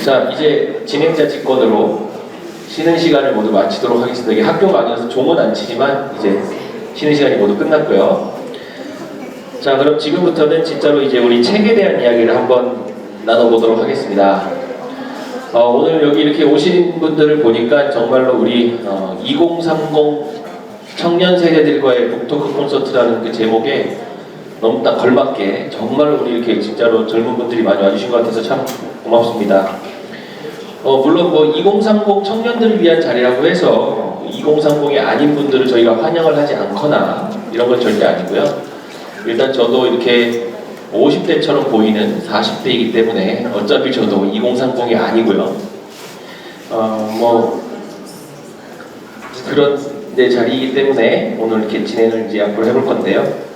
자, 이제 진행자 직권으로 쉬는 시간을 모두 마치도록 하겠습니다. 이게 학교가 아니어서 종은 안 치지만 이제 쉬는 시간이 모두 끝났고요. 자, 그럼 지금부터는 진짜로 이제 우리 책에 대한 이야기를 한번 나눠보도록 하겠습니다. 오늘 여기 이렇게 오신 분들을 보니까 정말로 우리 2030 청년 세대들과의 북토크 콘서트라는 그 제목에 너무 딱 걸맞게 정말로 우리 이렇게 진짜로 젊은 분들이 많이 와주신 것 같아서 참 고맙습니다. 물론 뭐 2030 청년들을 위한 자리라고 해서 2030이 아닌 분들을 저희가 환영을 하지 않거나 이런 건 절대 아니고요. 일단 저도 이렇게 50대처럼 보이는 40대이기 때문에 어차피 저도 2030이 아니고요. 뭐 그런 자리이기 때문에 오늘 이렇게 진행을 이제 앞으로 해볼 건데요.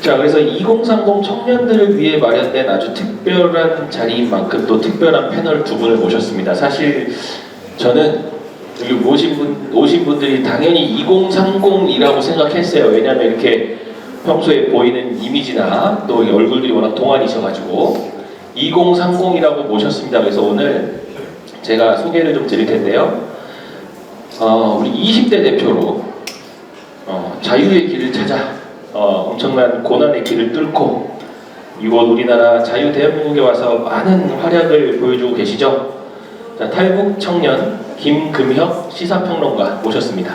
자, 그래서 2030 청년들을 위해 마련된 아주 특별한 자리인 만큼 또 특별한 패널 두 분을 모셨습니다. 사실 저는 여기 오신 분들이 당연히 2030이라고 생각했어요. 왜냐하면 이렇게 평소에 보이는 이미지나 또 얼굴들이 워낙 동안이셔가지고 2030이라고 모셨습니다. 그래서 오늘 제가 소개를 좀 드릴 텐데요. 우리 20대 대표로 자유의 길을 찾아 엄청난 고난의 길을 뚫고 이곳 우리나라 자유 대한민국에 와서 많은 활약을 보여주고 계시죠. 자, 탈북 청년 김금혁 시사평론가 모셨습니다.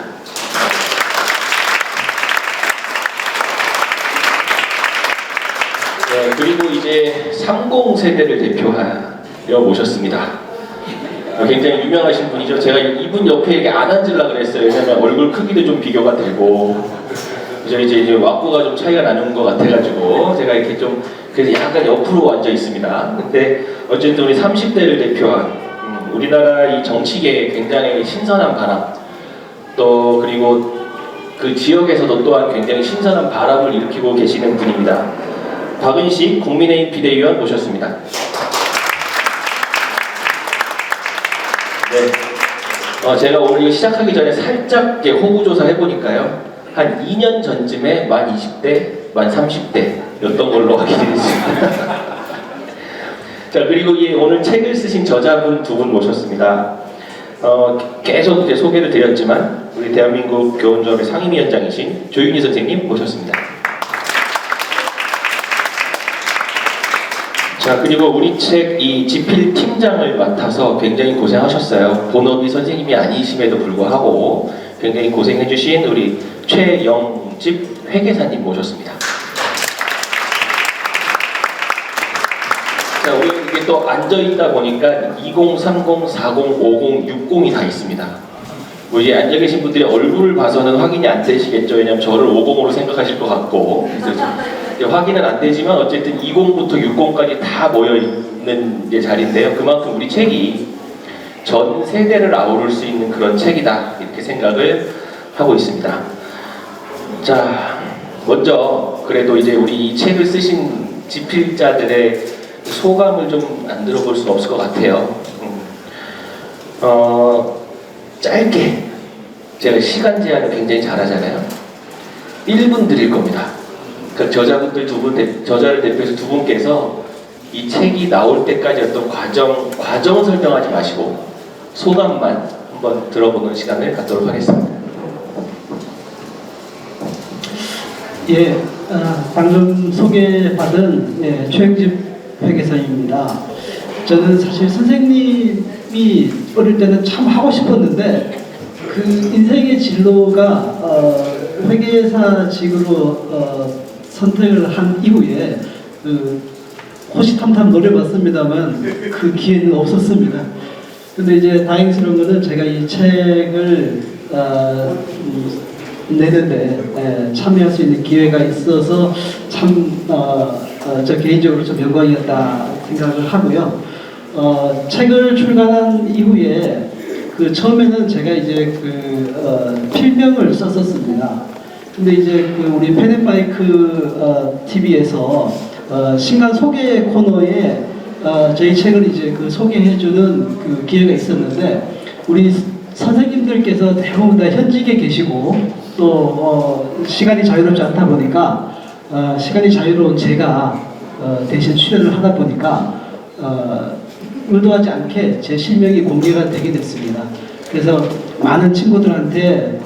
네, 그리고 이제 30 세대를 대표하여 모셨습니다. 굉장히 유명하신 분이죠. 제가 이분 옆에 이렇게 안 앉으려고 그랬어요. 왜냐면 얼굴 크기도 좀 비교가 되고 이제 왁구가 좀 차이가 나는 것 같아가지고 제가 이렇게 좀 그래서 약간 옆으로 앉아 있습니다. 근데 어쨌든 우리 30대를 대표한 우리나라 이 정치계에 굉장히 신선한 바람, 또 그리고 그 지역에서도 또한 굉장히 신선한 바람을 일으키고 계시는 분입니다. 박은식 국민의힘 비대위원 모셨습니다. 네. 제가 오늘 이거 시작하기 전에 살짝 호구조사 해보니까요. 한 2년 전쯤에 만 20대, 만 30대였던 걸로 확인이 됐습니다. 자, 그리고 오늘 책을 쓰신 저자분 두 분 모셨습니다. 계속 이제 소개를 드렸지만 우리 대한민국 교원조합의 상임위원장이신 조윤희 선생님 모셨습니다. 자, 그리고 우리 책 이 집필 팀장을 맡아서 굉장히 고생하셨어요. 본업이 선생님이 아니심에도 불구하고 굉장히 고생해주신 우리 최영집 회계사님 모셨습니다. 자, 우리 이게 또 앉아있다 보니까 2030, 40, 50, 60이 다 있습니다. 뭐 이제 앉아 계신 분들이 얼굴을 봐서는 확인이 안 되시겠죠. 왜냐면 저를 50으로 생각하실 것 같고. 그래서 확인은 안 되지만 어쨌든 20부터 60까지 다 모여있는 자리인데요. 그만큼 우리 책이 전 세대를 아우를 수 있는 그런 책이다. 이렇게 생각을 하고 있습니다. 자, 먼저 그래도 이제 우리 이 책을 쓰신 집필자들의 소감을 좀 안 들어볼 수 없을 것 같아요. 짧게 제가 시간 제한을 굉장히 잘하잖아요. 1분 드릴 겁니다. 그 저자분들 저자를 대표해서 두 분께서 이 책이 나올 때까지 어떤 과정을 설명하지 마시고 소감만 한번 들어보는 시간을 갖도록 하겠습니다. 예, 방금 소개받은 최영집 회계사입니다. 저는 사실 선생님이 어릴 때는 참 하고 싶었는데 그 인생의 진로가 회계사직으로 선택을 한 이후에 호시탐탐 노려봤습니다만 그 기회는 없었습니다. 근데 이제 다행스러운 거는 제가 이 책을 내는데 참여할 수 있는 기회가 있어서 참 저 개인적으로 좀 영광이었다 생각을 하고요. 책을 출간한 이후에 그 처음에는 제가 이제 필명을 썼었습니다. 근데 이제 우리 펜앤바이크 TV에서 신간 소개 코너에 저희 책을 이제 소개해주는 그 기회가 있었는데 우리 선생님들께서 대부분 다 현직에 계시고 또 시간이 자유롭지 않다 보니까 시간이 자유로운 제가 대신 출연을 하다 보니까 의도하지 않게 제 실명이 공개가 되게 됐습니다. 그래서 많은 친구들한테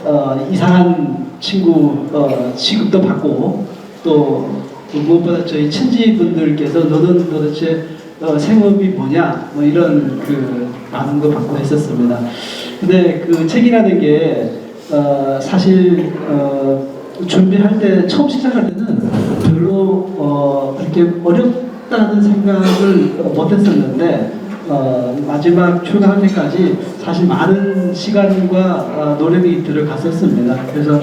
이상한 친구 취급도 받고 또 무엇보다 저희 친지분들께서 너는 도대체 생업이 뭐냐 뭐 이런 그 반응도 받고 했었습니다. 근데 그 책이라는 게 사실 준비할 때 처음 시작할 때는 별로 그렇게 어렵다는 생각을 못했었는데 마지막 출간할 때까지 사실 많은 시간과 노력이 들어갔었습니다. 그래서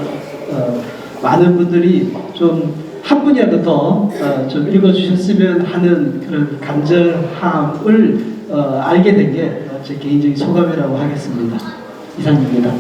많은 분들이 좀 한 분이라도 더 좀 읽어주셨으면 하는 그런 간절함을 알게 된 게 제 개인적인 소감이라고 하겠습니다. 이상입니다.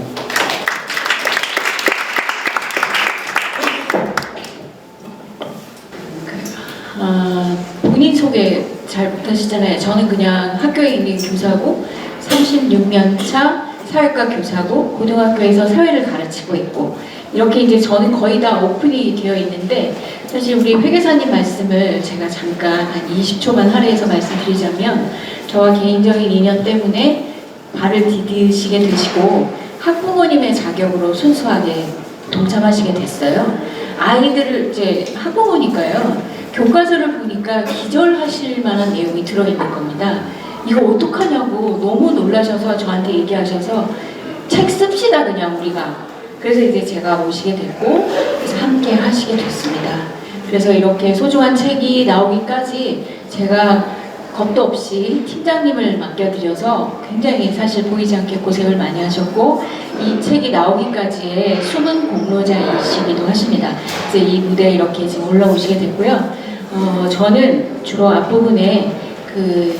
본인 소개 잘 못하시잖아요. 저는 그냥 학교에 있는 교사고 36년 차 사회과 교사고 고등학교에서 사회를 가르치고 있고 이렇게 이제 저는 거의 다 오픈이 되어 있는데 사실 우리 회계사님 말씀을 제가 잠깐 한 20초만 할애해서 말씀드리자면 저와 개인적인 인연 때문에 발을 디디시게 되시고 학부모님의 자격으로 순수하게 동참하시게 됐어요. 아이들을 이제 학부모니까요. 교과서를 보니까 기절하실 만한 내용이 들어있는 겁니다. 이거 어떡하냐고 너무 놀라셔서 저한테 얘기하셔서 책 씁시다 그냥 우리가. 그래서 이제 제가 오시게 됐고 그래서 함께 하시게 됐습니다. 그래서 이렇게 소중한 책이 나오기까지 제가 겁도 없이 팀장님을 맡겨드려서 굉장히 사실 보이지 않게 고생을 많이 하셨고 이 책이 나오기까지의 숨은 공로자이시기도 하십니다. 그래서 이 무대에 이렇게 지금 올라오시게 됐고요. 저는 주로 앞부분에 그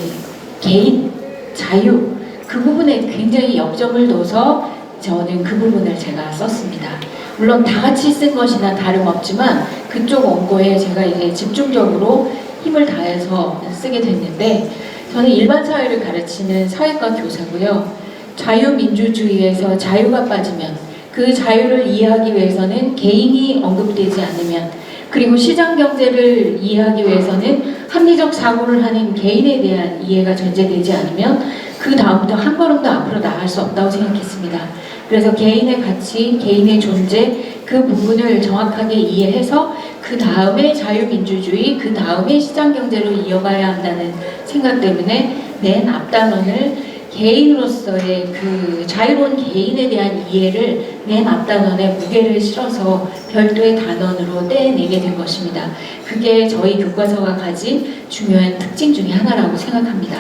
개인, 자유 그 부분에 굉장히 역점을 둬서 저는 그 부분을 제가 썼습니다. 물론 다 같이 쓴 것이나 다름없지만 그쪽 원고에 제가 이제 집중적으로 힘을 다해서 쓰게 됐는데 저는 일반 사회를 가르치는 사회과 교사고요. 자유민주주의에서 자유가 빠지면 그 자유를 이해하기 위해서는 개인이 언급되지 않으면 그리고 시장경제를 이해하기 위해서는 합리적 사고를 하는 개인에 대한 이해가 전제되지 않으면 그 다음부터 한 걸음도 앞으로 나갈 수 없다고 생각했습니다. 그래서 개인의 가치, 개인의 존재 그 부분을 정확하게 이해해서 그 다음에 자유민주주의, 그 다음에 시장경제로 이어가야 한다는 생각 때문에 맨 앞단원을 개인으로서의 그 자유로운 개인에 대한 이해를 맨 앞단원에 무게를 실어서 별도의 단원으로 떼내게 된 것입니다. 그게 저희 교과서가 가진 중요한 특징 중에 하나라고 생각합니다.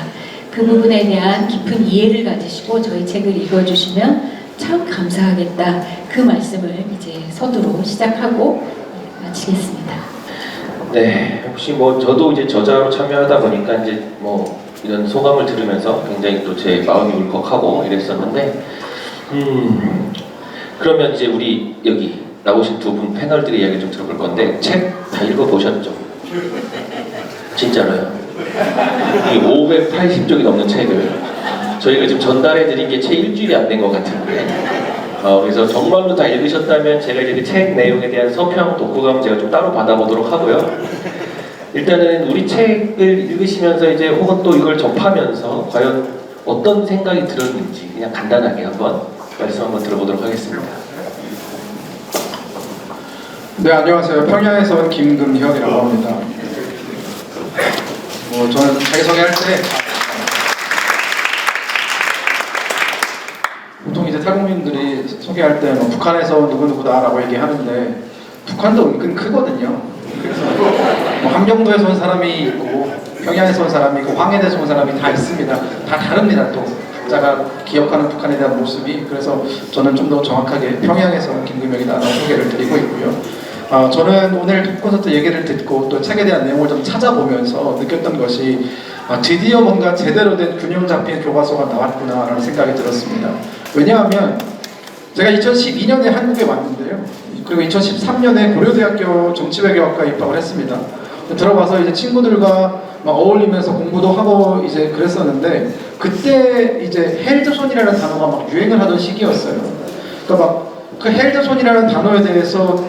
그 부분에 대한 깊은 이해를 가지시고 저희 책을 읽어주시면 참 감사하겠다. 그 말씀을 이제 서두로 시작하고 마치겠습니다. 네, 혹시 뭐 저도 이제 저자로 참여하다 보니까 이제 뭐 이런 소감을 들으면서 굉장히 또 제 마음이 울컥하고 이랬었는데, 그러면 이제 우리 여기 나오신 두 분 패널들의 이야기 좀 들어볼 건데 책 다 읽어보셨죠? 진짜로요? 이 580쪽이 넘는 책을 저희가 지금 전달해드린 게 채 일주일이 안 된 것 같은데 그래서 정말로 다 읽으셨다면 제가 이제 그 책 내용에 대한 서평, 독후감 제가 좀 따로 받아보도록 하고요. 일단은 우리 책을 읽으시면서 이제 혹은 또 이걸 접하면서 과연 어떤 생각이 들었는지 그냥 간단하게 한번 말씀 한번 들어보도록 하겠습니다. 네, 안녕하세요. 평양에서 온 김금현이라고 합니다. 저는 자기소개할 때 보통 이제 탈북민들이 소개할 때 북한에서 누구누구다라고 얘기하는데 북한도 은근 크거든요. 그래서 함경도에서 온 사람이 있고 평양에서 온 사람이 있고 황해도에서 온 사람이 다 있습니다. 다 다릅니다. 또 각자가 기억하는 북한에 대한 모습이. 그래서 저는 좀 더 정확하게 평양에서 온 김금현이다라고 소개를 드리고 있고요. 저는 오늘 콘서트 얘기를 듣고 또 책에 대한 내용을 좀 찾아보면서 느꼈던 것이 드디어 뭔가 제대로 된 균형 잡힌 교과서가 나왔구나라는 생각이 들었습니다. 왜냐하면 제가 2012년에 한국에 왔는데요. 그리고 2013년에 고려대학교 정치외교학과에 입학을 했습니다. 들어가서 이제 친구들과 막 어울리면서 공부도 하고 이제 그랬었는데 그때 이제 헬드손이라는 단어가 막 유행을 하던 시기였어요. 그러니까 막 그 헬드손이라는 단어에 대해서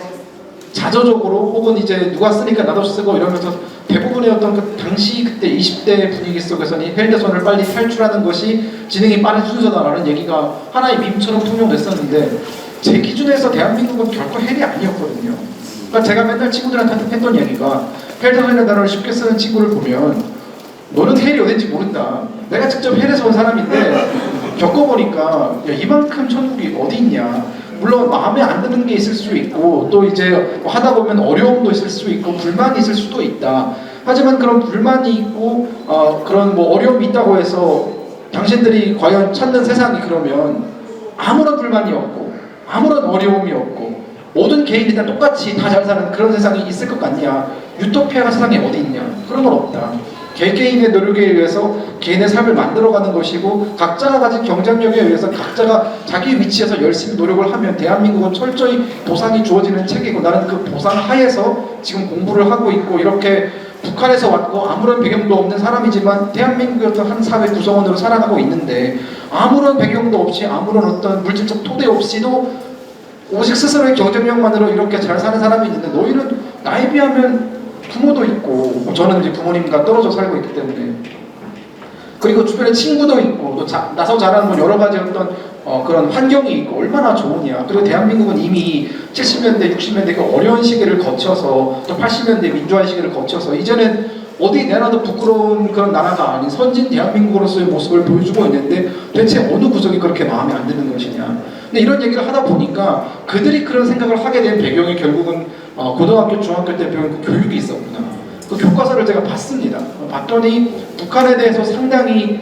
자조적으로 혹은 이제 누가 쓰니까 나도 쓰고 이러면서 대부분의 어떤 그 당시 그때 20대 분위기 속에서는 헬레손을 빨리 탈출하는 것이 진행이 빠른 순서다라는 얘기가 하나의 밈처럼 통용됐었는데 제 기준에서 대한민국은 결코 헬이 아니었거든요. 그러니까 제가 맨날 친구들한테 했던 얘기가 헬레손이라는 단어를 쉽게 쓰는 친구를 보면 너는 헬이 어딘지 모른다. 내가 직접 헬에서 온 사람인데 겪어보니까 야, 이만큼 천국이 어디 있냐. 물론 마음에 안 드는 게 있을 수 있고 또 이제 하다 보면 어려움도 있을 수 있고 불만이 있을 수도 있다. 하지만 그런 불만이 있고 그런 뭐 어려움이 있다고 해서 당신들이 과연 찾는 세상이 그러면 아무런 불만이 없고 아무런 어려움이 없고 모든 개인이 다 똑같이 다 잘 사는 그런 세상이 있을 것 같냐. 유토피아가 세상에 어디 있냐. 그런 건 없다. 개개인의 노력에 의해서 개인의 삶을 만들어가는 것이고 각자가 가진 경쟁력에 의해서 각자가 자기 위치에서 열심히 노력을 하면 대한민국은 철저히 보상이 주어지는 체계고 나는 그 보상 하에서 지금 공부를 하고 있고 이렇게 북한에서 왔고 아무런 배경도 없는 사람이지만 대한민국의 어떤 한 사회 구성원으로 살아가고 있는데 아무런 배경도 없이 아무런 어떤 물질적 토대 없이도 오직 스스로의 경쟁력만으로 이렇게 잘 사는 사람이 있는데 너희는 나에 비하면 부모도 있고 저는 이제 부모님과 떨어져 살고 있기 때문에 그리고 주변에 친구도 있고 또 나서 자라는 뭐 여러 가지 어떤 그런 환경이 있고 얼마나 좋으냐. 그리고 대한민국은 이미 70년대, 60년대 그 어려운 시기를 거쳐서 또 80년대 민주화 시기를 거쳐서 이제는 어디 내놔도 부끄러운 그런 나라가 아닌 선진 대한민국으로서의 모습을 보여주고 있는데 대체 어느 구석이 그렇게 마음에 안 드는 것이냐. 근데 이런 얘기를 하다 보니까 그들이 그런 생각을 하게 된 배경이 결국은 고등학교, 중학교 때 배운 그 교육이 있었구나. 그 교과서를 제가 봤습니다. 봤더니 북한에 대해서 상당히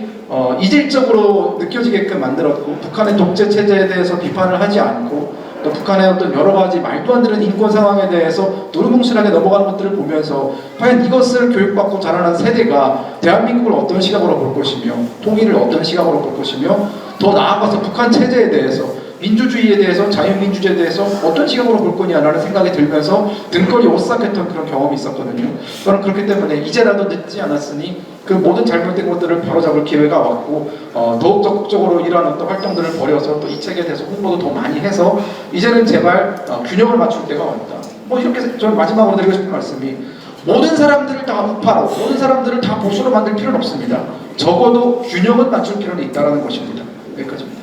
이질적으로 느껴지게끔 만들었고 북한의 독재 체제에 대해서 비판을 하지 않고 또 북한의 어떤 여러 가지 말도 안 되는 인권 상황에 대해서 두루뭉실하게 넘어가는 것들을 보면서 과연 이것을 교육받고 자라난 세대가 대한민국을 어떤 시각으로 볼 것이며 통일을 어떤 시각으로 볼 것이며 더 나아가서 북한 체제에 대해서 민주주의에 대해서 자유민주주의에 대해서 어떤 시각으로 볼 거냐라는 생각이 들면서 등골이 오싹했던 그런 경험이 있었거든요. 저는 그렇기 때문에 이제라도 늦지 않았으니 그 모든 잘못된 것들을 바로잡을 기회가 왔고 더욱 적극적으로 이러한 어떤 활동들을 벌여서 또 이 책에 대해서 홍보도 더 많이 해서 이제는 제발 균형을 맞출 때가 왔다. 뭐 이렇게 저는 마지막으로 드리고 싶은 말씀이 모든 사람들을 다 우파로 모든 사람들을 다 보수로 만들 필요는 없습니다. 적어도 균형은 맞출 필요는 있다는 것입니다. 여기까지입니다.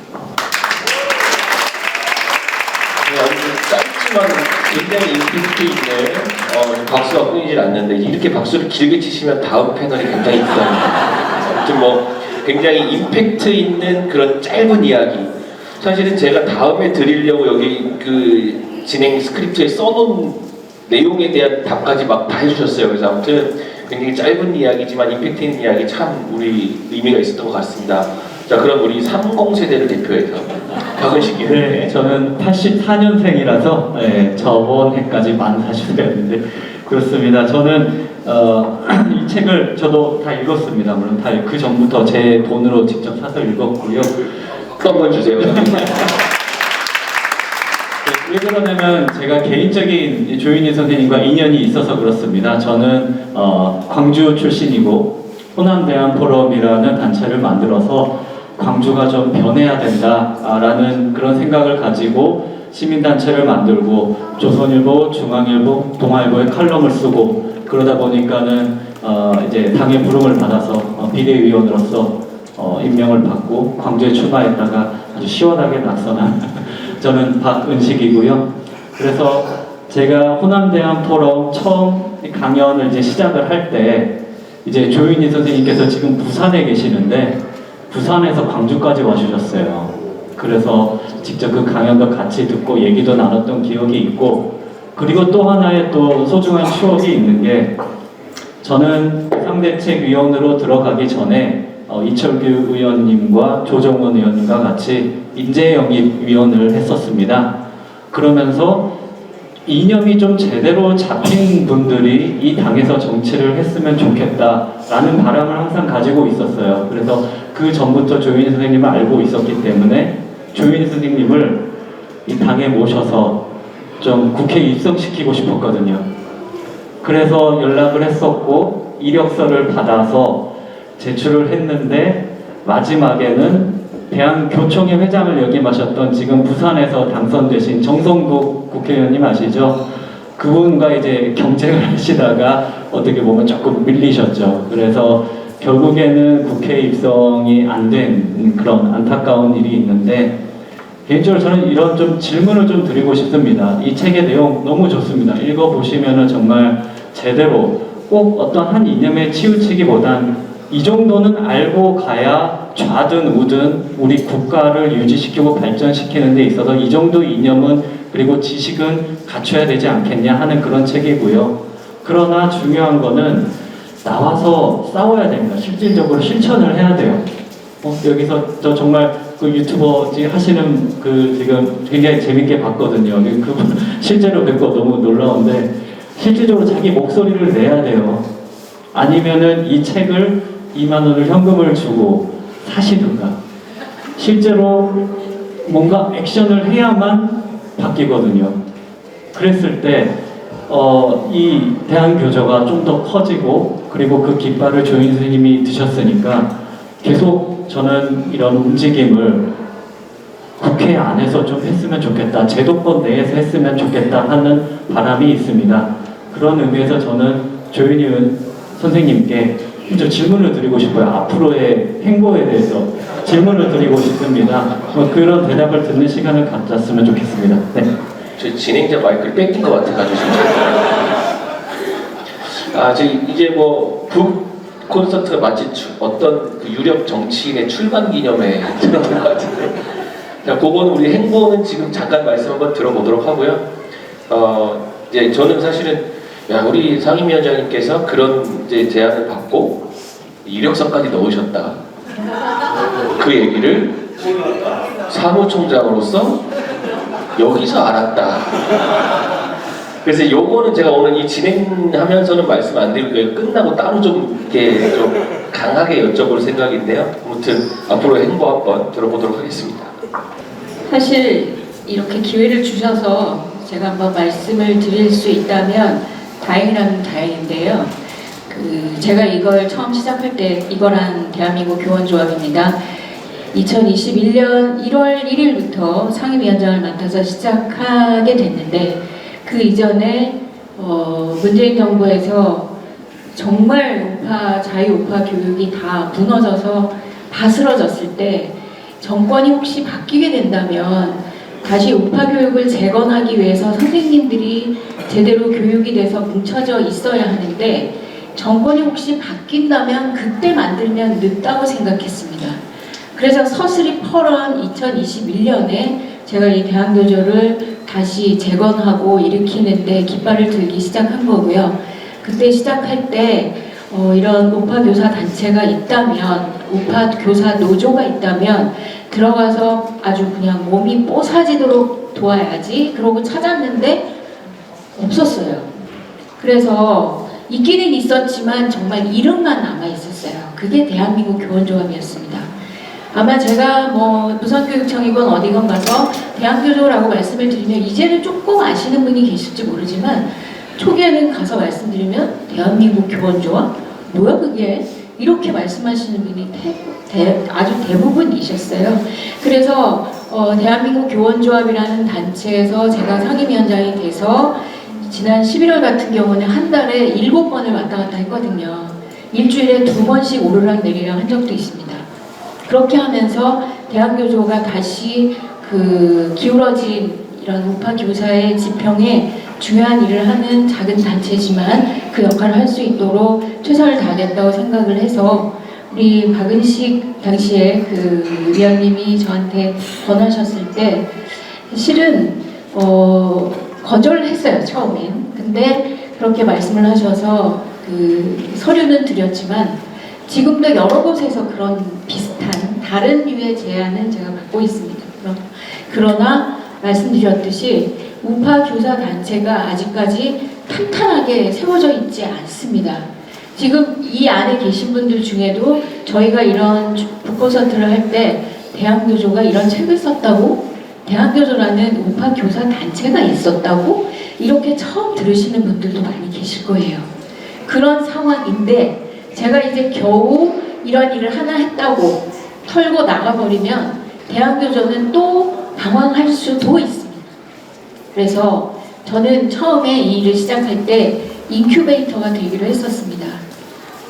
짧지만 굉장히 임팩트 있는 박수가 끊이질 않는데 이렇게 박수를 길게 치시면 다음 패널이 굉장히 있습니다. 아무튼 뭐 굉장히 임팩트 있는 그런 짧은 이야기. 사실은 제가 다음에 드리려고 여기 그 진행 스크립트에 써놓은 내용에 대한 답까지 막 다 해주셨어요. 그래서 아무튼 굉장히 짧은 이야기지만 임팩트 있는 이야기 참 우리 의미가 있었던 것 같습니다. 자, 그럼 우리 30세대를 대표해서 박은식 의원. 네, 저는 84년생이라서 저번 해까지 만 40세였는데 그렇습니다. 저는 이 책을 저도 다 읽었습니다. 물론 다 그 전부터 제 돈으로 직접 사서 읽었고요. 또 한 번 주세요. 왜 그러냐면 제가 개인적인 조윤희 선생님과 인연이 있어서 그렇습니다. 저는 광주 출신이고 호남대한포럼이라는 단체를 만들어서 광주가 좀 변해야 된다라는 그런 생각을 가지고 시민단체를 만들고 조선일보, 중앙일보, 동아일보에 칼럼을 쓰고 그러다 보니까는 이제 당의 부름을 받아서 비대위원으로서 임명을 받고 광주에 출마했다가 아주 시원하게 낙선한 저는 박은식이고요. 그래서 제가 호남대한포럼 처음 강연을 이제 시작을 할 때 이제 조윤희 선생님께서 지금 부산에 계시는데 부산에서 광주까지 와주셨어요. 그래서 직접 그 강연도 같이 듣고 얘기도 나눴던 기억이 있고 그리고 또 하나의 또 소중한 추억이 있는 게 저는 비상대책위원으로 들어가기 전에 이철규 의원님과 조정원 의원님과 같이 인재영입위원을 했었습니다. 그러면서 이념이 좀 제대로 잡힌 분들이 이 당에서 정치를 했으면 좋겠다라는 바람을 항상 가지고 있었어요. 그래서 그 전부터 조윤희 선생님을 알고 있었기 때문에 조윤희 선생님을 이 당에 모셔서 좀 국회에 입성시키고 싶었거든요. 그래서 연락을 했었고 이력서를 받아서 제출을 했는데 마지막에는 대한교총회 회장을 역임하셨던 지금 부산에서 당선되신 정성국 국회의원님 아시죠? 그분과 이제 경쟁을 하시다가 어떻게 보면 조금 밀리셨죠. 그래서 결국에는 국회 입성이 안 된 그런 안타까운 일이 있는데, 개인적으로 저는 이런 좀 질문을 좀 드리고 싶습니다. 이 책의 내용 너무 좋습니다. 읽어보시면은 정말 제대로 꼭 어떤 한 이념에 치우치기보단 이 정도는 알고 가야 좌든 우든 우리 국가를 유지시키고 발전시키는 데 있어서 이 정도 이념은 그리고 지식은 갖춰야 되지 않겠냐 하는 그런 책이고요. 그러나 중요한 거는 나와서 싸워야 됩니다. 실질적으로 실천을 해야 돼요. 여기서 저 정말 그 유튜버 지금 하시는 그 지금 굉장히 재밌게 봤거든요. 그분 실제로 뵙고 너무 놀라운데 실질적으로 자기 목소리를 내야 돼요. 아니면은 이 책을 2만 원을 현금을 주고 사시든가 실제로 뭔가 액션을 해야만 바뀌거든요. 그랬을 때 이 대한교조가 좀 더 커지고 그리고 그 깃발을 조인 선생님이 드셨으니까 계속 저는 이런 움직임을 국회 안에서 좀 했으면 좋겠다, 제도권 내에서 했으면 좋겠다 하는 바람이 있습니다. 그런 의미에서 저는 조윤희 선생님께 좀 질문을 드리고 싶어요. 앞으로의 행보에 대해서 질문을 드리고 싶습니다. 그런 대답을 듣는 시간을 가졌으면 좋겠습니다. 네. 저 진행자 마이크를 뺏긴 것 같아가지고 이제 뭐 북 콘서트가 마치 어떤 그 유력 정치인의 출간 기념회 그런 것 같은데, 자, 그거는 우리 행보는 지금 잠깐 말씀 한번 들어보도록 하고요. 이제 저는 사실은 우리 상임위원장님께서 그런 이제 제안을 받고 이력서까지 넣으셨다. 그 얘기를 사무총장으로서 여기서 알았다. 그래서 요거는 제가 오늘 이 진행하면서는 말씀 안 드릴 거예요. 끝나고 따로 좀 이렇게 좀 강하게 여쭤볼 생각인데요. 아무튼 앞으로 행보 한번 들어보도록 하겠습니다. 사실 이렇게 기회를 주셔서 제가 한번 말씀을 드릴 수 있다면 다행이라면 다행인데요. 제가 이걸 처음 시작할 때 이거란 대한민국 교원조합입니다. 2021년 1월 1일부터 상임위원장을 맡아서 시작하게 됐는데, 그 이전에 문재인 정부에서 정말 자유우파 교육이 다 무너져서 다 쓰러졌을 때 정권이 혹시 바뀌게 된다면 다시 우파 교육을 재건하기 위해서 선생님들이 제대로 교육이 돼서 뭉쳐져 있어야 하는데, 정권이 혹시 바뀐다면 그때 만들면 늦다고 생각했습니다. 그래서 서슬이 펄한 2021년에 제가 이 대한교조를 다시 재건하고 일으키는데 깃발을 들기 시작한 거고요. 그때 시작할 때 이런 우파 교사 단체가 있다면, 우파 교사 노조가 있다면 들어가서 아주 그냥 몸이 뽀사지도록 도와야지 그러고 찾았는데 없었어요. 그래서 있기는 있었지만 정말 이름만 남아 있었어요. 그게 대한민국 교원조합이었습니다. 아마 제가 부산교육청이건 어디건 가서 대한교조라고 말씀을 드리면 이제는 조금 아시는 분이 계실지 모르지만, 초기에는 가서 말씀드리면 대한민국 교원조합? 뭐야 그게? 이렇게 말씀하시는 분이 아주 대부분이셨어요. 그래서 대한민국 교원조합이라는 단체에서 제가 상임위원장이 돼서 지난 11월 같은 경우는 한 달에 7번을 왔다 갔다 했거든요. 일주일에 2번씩 오르락 내리락 한 적도 있습니다. 그렇게 하면서 대한교조가 다시 기울어진 이런 우파 교사의 지평에 중요한 일을 하는 작은 단체지만 그 역할을 할 수 있도록 최선을 다하겠다고 생각을 해서, 우리 박은식 당시에 위원님이 저한테 권하셨을 때 실은 거절을 했어요, 처음엔. 근데 그렇게 말씀을 하셔서 서류는 드렸지만 지금도 여러 곳에서 그런 비슷한 다른 류의 제안은 제가 받고 있습니다. 그러나 말씀드렸듯이 우파 교사 단체가 아직까지 탄탄하게 세워져 있지 않습니다. 지금 이 안에 계신 분들 중에도 저희가 이런 북콘서트를 할 때 대한교조가 이런 책을 썼다고, 대한교조라는 우파 교사 단체가 있었다고 이렇게 처음 들으시는 분들도 많이 계실 거예요. 그런 상황인데 제가 이제 겨우 이런 일을 하나 했다고 털고 나가버리면 대한교조는 또 방황할 수도 있습니다. 그래서 저는 처음에 이 일을 시작할 때 인큐베이터가 되기로 했었습니다.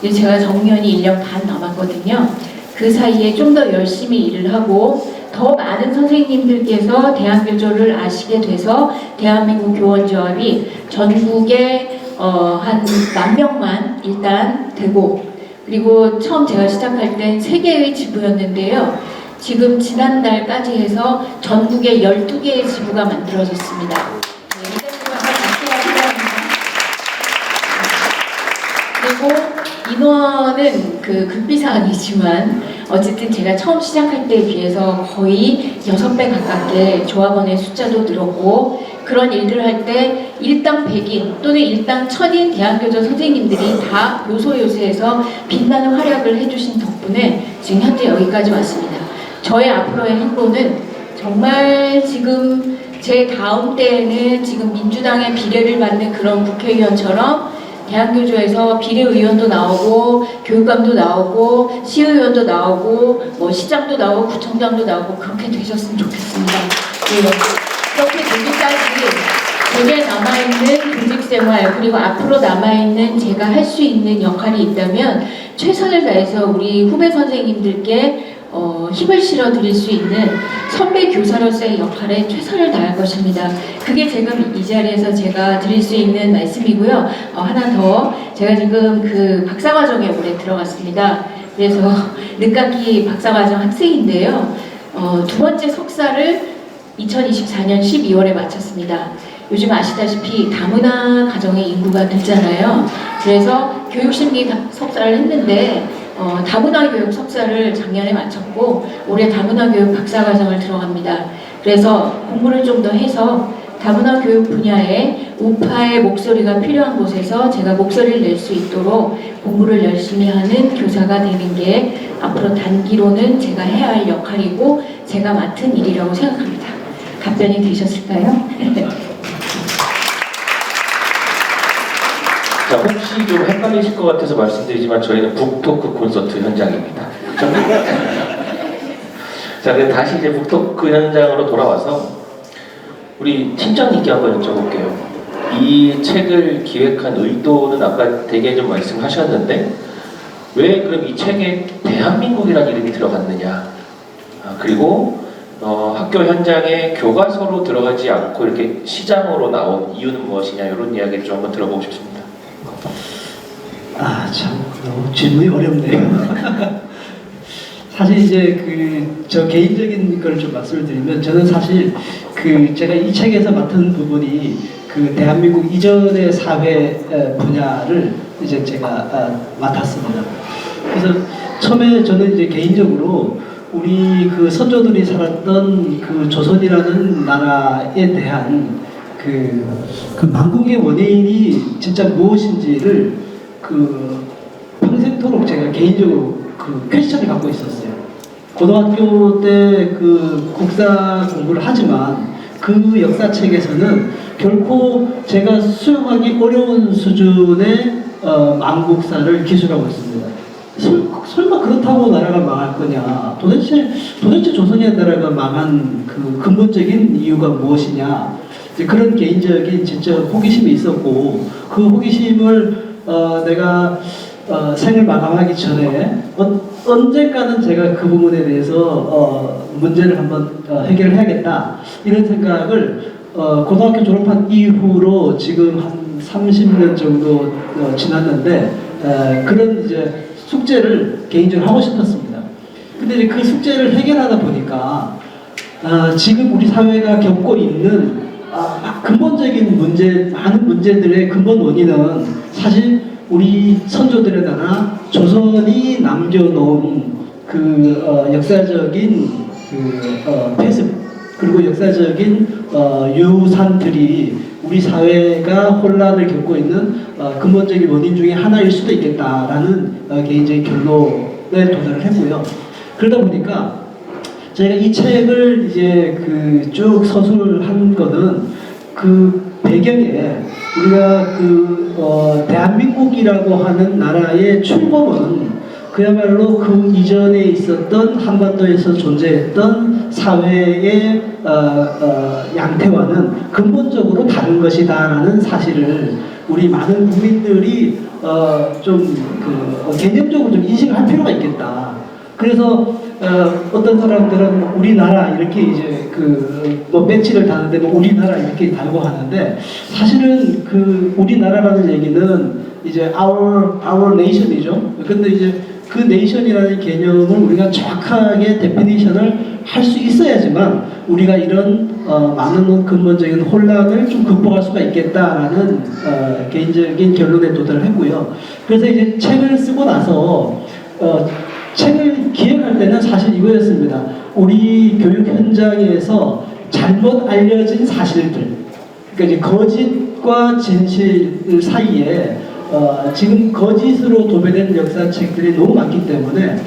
근데 제가 정년이 1년 반 남았거든요. 그 사이에 좀 더 열심히 일을 하고 더 많은 선생님들께서 대한교조를 아시게 돼서 대한민국 교원조합이 전국에 한 10,000명만 일단 되고, 그리고 처음 제가 시작할 땐 3개의 지부였는데요. 지금 지난달까지 해서 전국에 12개의 지부가 만들어졌습니다. 네, 이 점을 한번 말씀드립니다. 그리고 인원은 극비사항이지만 어쨌든 제가 처음 시작할 때에 비해서 거의 6배 가깝게 조합원의 숫자도 늘었고, 그런 일들을 할 때 일당 100인 또는 일당 1000인 대한교조 선생님들이 다 요소요소에서 빛나는 활약을 해주신 덕분에 지금 현재 여기까지 왔습니다. 저의 앞으로의 행보는 정말 지금 제 다음 때에는 지금 민주당의 비례를 받는 그런 국회의원처럼 대한교조에서 비례의원도 나오고 교육감도 나오고 시의원도 나오고 뭐 시장도 나오고 구청장도 나오고 그렇게 되셨으면 좋겠습니다. 네. 그렇게 되기까지 제게 남아있는 교직생활, 그리고 앞으로 남아있는 제가 할 수 있는 역할이 있다면 최선을 다해서 우리 후배 선생님들께 힘을 실어 드릴 수 있는 선배 교사로서의 역할에 최선을 다할 것입니다. 그게 지금 이 자리에서 제가 드릴 수 있는 말씀이고요. 하나 더, 제가 지금 그 박사과정에 올해 들어갔습니다. 그래서 늦깎이 박사과정 학생인데요. 2번째 석사를 2024년 12월에 마쳤습니다. 요즘 아시다시피 다문화 가정의 인구가 늘잖아요. 그래서 교육심리 석사를 했는데 다문화 교육 석사를 작년에 마쳤고 올해 다문화 교육 박사과정을 들어갑니다. 그래서 공부를 좀 더 해서 다문화 교육 분야에 우파의 목소리가 필요한 곳에서 제가 목소리를 낼 수 있도록 공부를 열심히 하는 교사가 되는 게 앞으로 단기로는 제가 해야 할 역할이고 제가 맡은 일이라고 생각합니다. 답변이 되셨을까요? 자, 혹시 좀 헷갈리실 것 같아서 말씀드리지만 저희는 북토크 콘서트 현장입니다. 그렇죠? 자, 그럼 다시 이제 북토크 현장으로 돌아와서 우리 팀장님께 한번 여쭤볼게요. 이 책을 기획한 의도는 아까 되게 좀 말씀하셨는데 왜 그럼 이 책에 대한민국이라는 이름이 들어갔느냐? 그리고 학교 현장에 교과서로 들어가지 않고 이렇게 시장으로 나온 이유는 무엇이냐, 이런 이야기를 좀 한번 들어보고 싶습니다. 참 질문이 어렵네요. 사실 이제 저 개인적인 걸 좀 말씀을 드리면, 저는 사실 제가 이 책에서 맡은 부분이 대한민국 이전의 사회 분야를 이제 제가 맡았습니다. 그래서 처음에 저는 이제 개인적으로 우리 선조들이 살았던 조선이라는 나라에 대한 망국의 원인이 진짜 무엇인지를 평생토록 제가 개인적으로 퀘스천을 갖고 있었어요. 고등학교 때 국사 공부를 하지만 그 역사책에서는 결코 제가 수용하기 어려운 수준의 망국사를 기술하고 있습니다. 설마 그렇다고 나라가 망할 거냐? 도대체 조선의 나라가 망한 근본적인 이유가 무엇이냐? 이제 그런 개인적인 진짜 호기심이 있었고, 그 호기심을 내가 생을 마감하기 전에 언젠가는 제가 그 부분에 대해서 문제를 한번 해결해야겠다, 이런 생각을 고등학교 졸업한 이후로 지금 한 30년 정도 지났는데 그런 이제 숙제를 개인적으로 하고 싶었습니다. 근데 이제 그 숙제를 해결하다 보니까 지금 우리 사회가 겪고 있는 근본적인 많은 문제들의 근본 원인은 사실 우리 선조들의 나라 조선이 남겨놓은 역사적인 폐습, 그리고 역사적인 유산들이 우리 사회가 혼란을 겪고 있는 근본적인 원인 중에 하나일 수도 있겠다라는 개인적인 결론에 도달을 했고요. 그러다 보니까 제가 이 책을 이제 쭉 서술한 거는 배경에 우리가 대한민국이라고 하는 나라의 출범은 그야말로 그 이전에 있었던 한반도에서 존재했던 사회의 양태와는 근본적으로 다른 것이다라는 사실을 우리 많은 국민들이 개념적으로 좀 인식할 필요가 있겠다. 그래서 어떤 사람들은 우리나라 이렇게 이제 뭐 배지를 다는데 뭐 우리나라 이렇게 달고 하는데 사실은 그 우리나라라는 얘기는 이제 our nation이죠. 근데 이제 그 nation이라는 개념을 우리가 정확하게 데피니션을 할 수 있어야지만 우리가 이런 많은 근본적인 혼란을 좀 극복할 수가 있겠다라는 개인적인 결론에 도달을 했고요. 그래서 이제 책을 쓰고 나서 책을 기획할 때는 사실 이거였습니다. 우리 교육 현장에서 잘못 알려진 사실들, 그러니까 이제 거짓과 진실 사이에 지금 거짓으로 도배된 역사책들이 너무 많기 때문에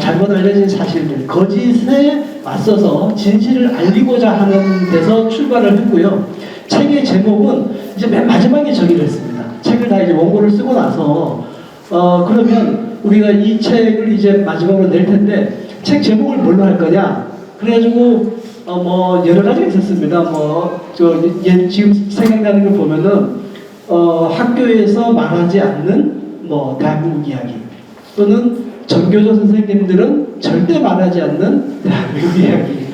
잘못 알려진 사실들, 거짓에 맞서서 진실을 알리고자 하는 데서 출발을 했고요. 책의 제목은 이제 맨 마지막에 정의를 했습니다. 책을 다 이제 원고를 쓰고 나서 그러면 우리가 이 책을 이제 마지막으로 낼 텐데 책 제목을 뭘로 할 거냐? 그래가지고 뭐 여러 가지가 있었습니다. 지금 생각나는 걸 보면은 학교에서 말하지 않는 뭐 대한민국 이야기 또는 전교조 선생님들은 절대 말하지 않는 대한민국 이야기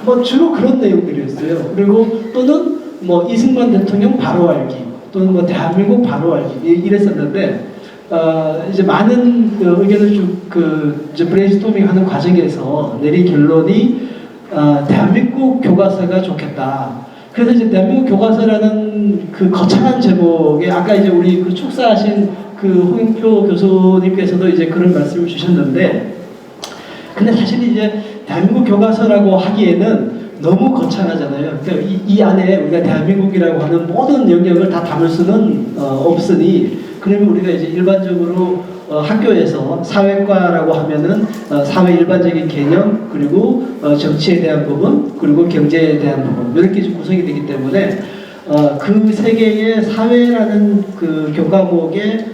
뭐 주로 그런 내용들이었어요. 그리고 또는 뭐 이승만 대통령 바로 알기 또는 뭐 대한민국 바로 알기 이랬었는데 이제 많은 의견을 쭉 이제 브레인스토밍하는 과정에서 내린 결론이 대한민국 교과서가 좋겠다. 그래서 이제 대한민국 교과서라는 그 거창한 제목에 아까 이제 우리 그 축사하신 그 홍영표 교수님께서도 이제 그런 말씀을 주셨는데, 근데 사실 이제 대한민국 교과서라고 하기에는 너무 거창하잖아요. 그러니까 이 안에 우리가 대한민국이라고 하는 모든 영역을 다 담을 수는 없으니, 그러면 우리가 이제 일반적으로 학교에서 사회과라고 하면은 사회 일반적인 개념, 그리고 정치에 대한 부분, 그리고 경제에 대한 부분 이렇게 좀 구성이 되기 때문에 그 세 개의 사회라는 그 교과목의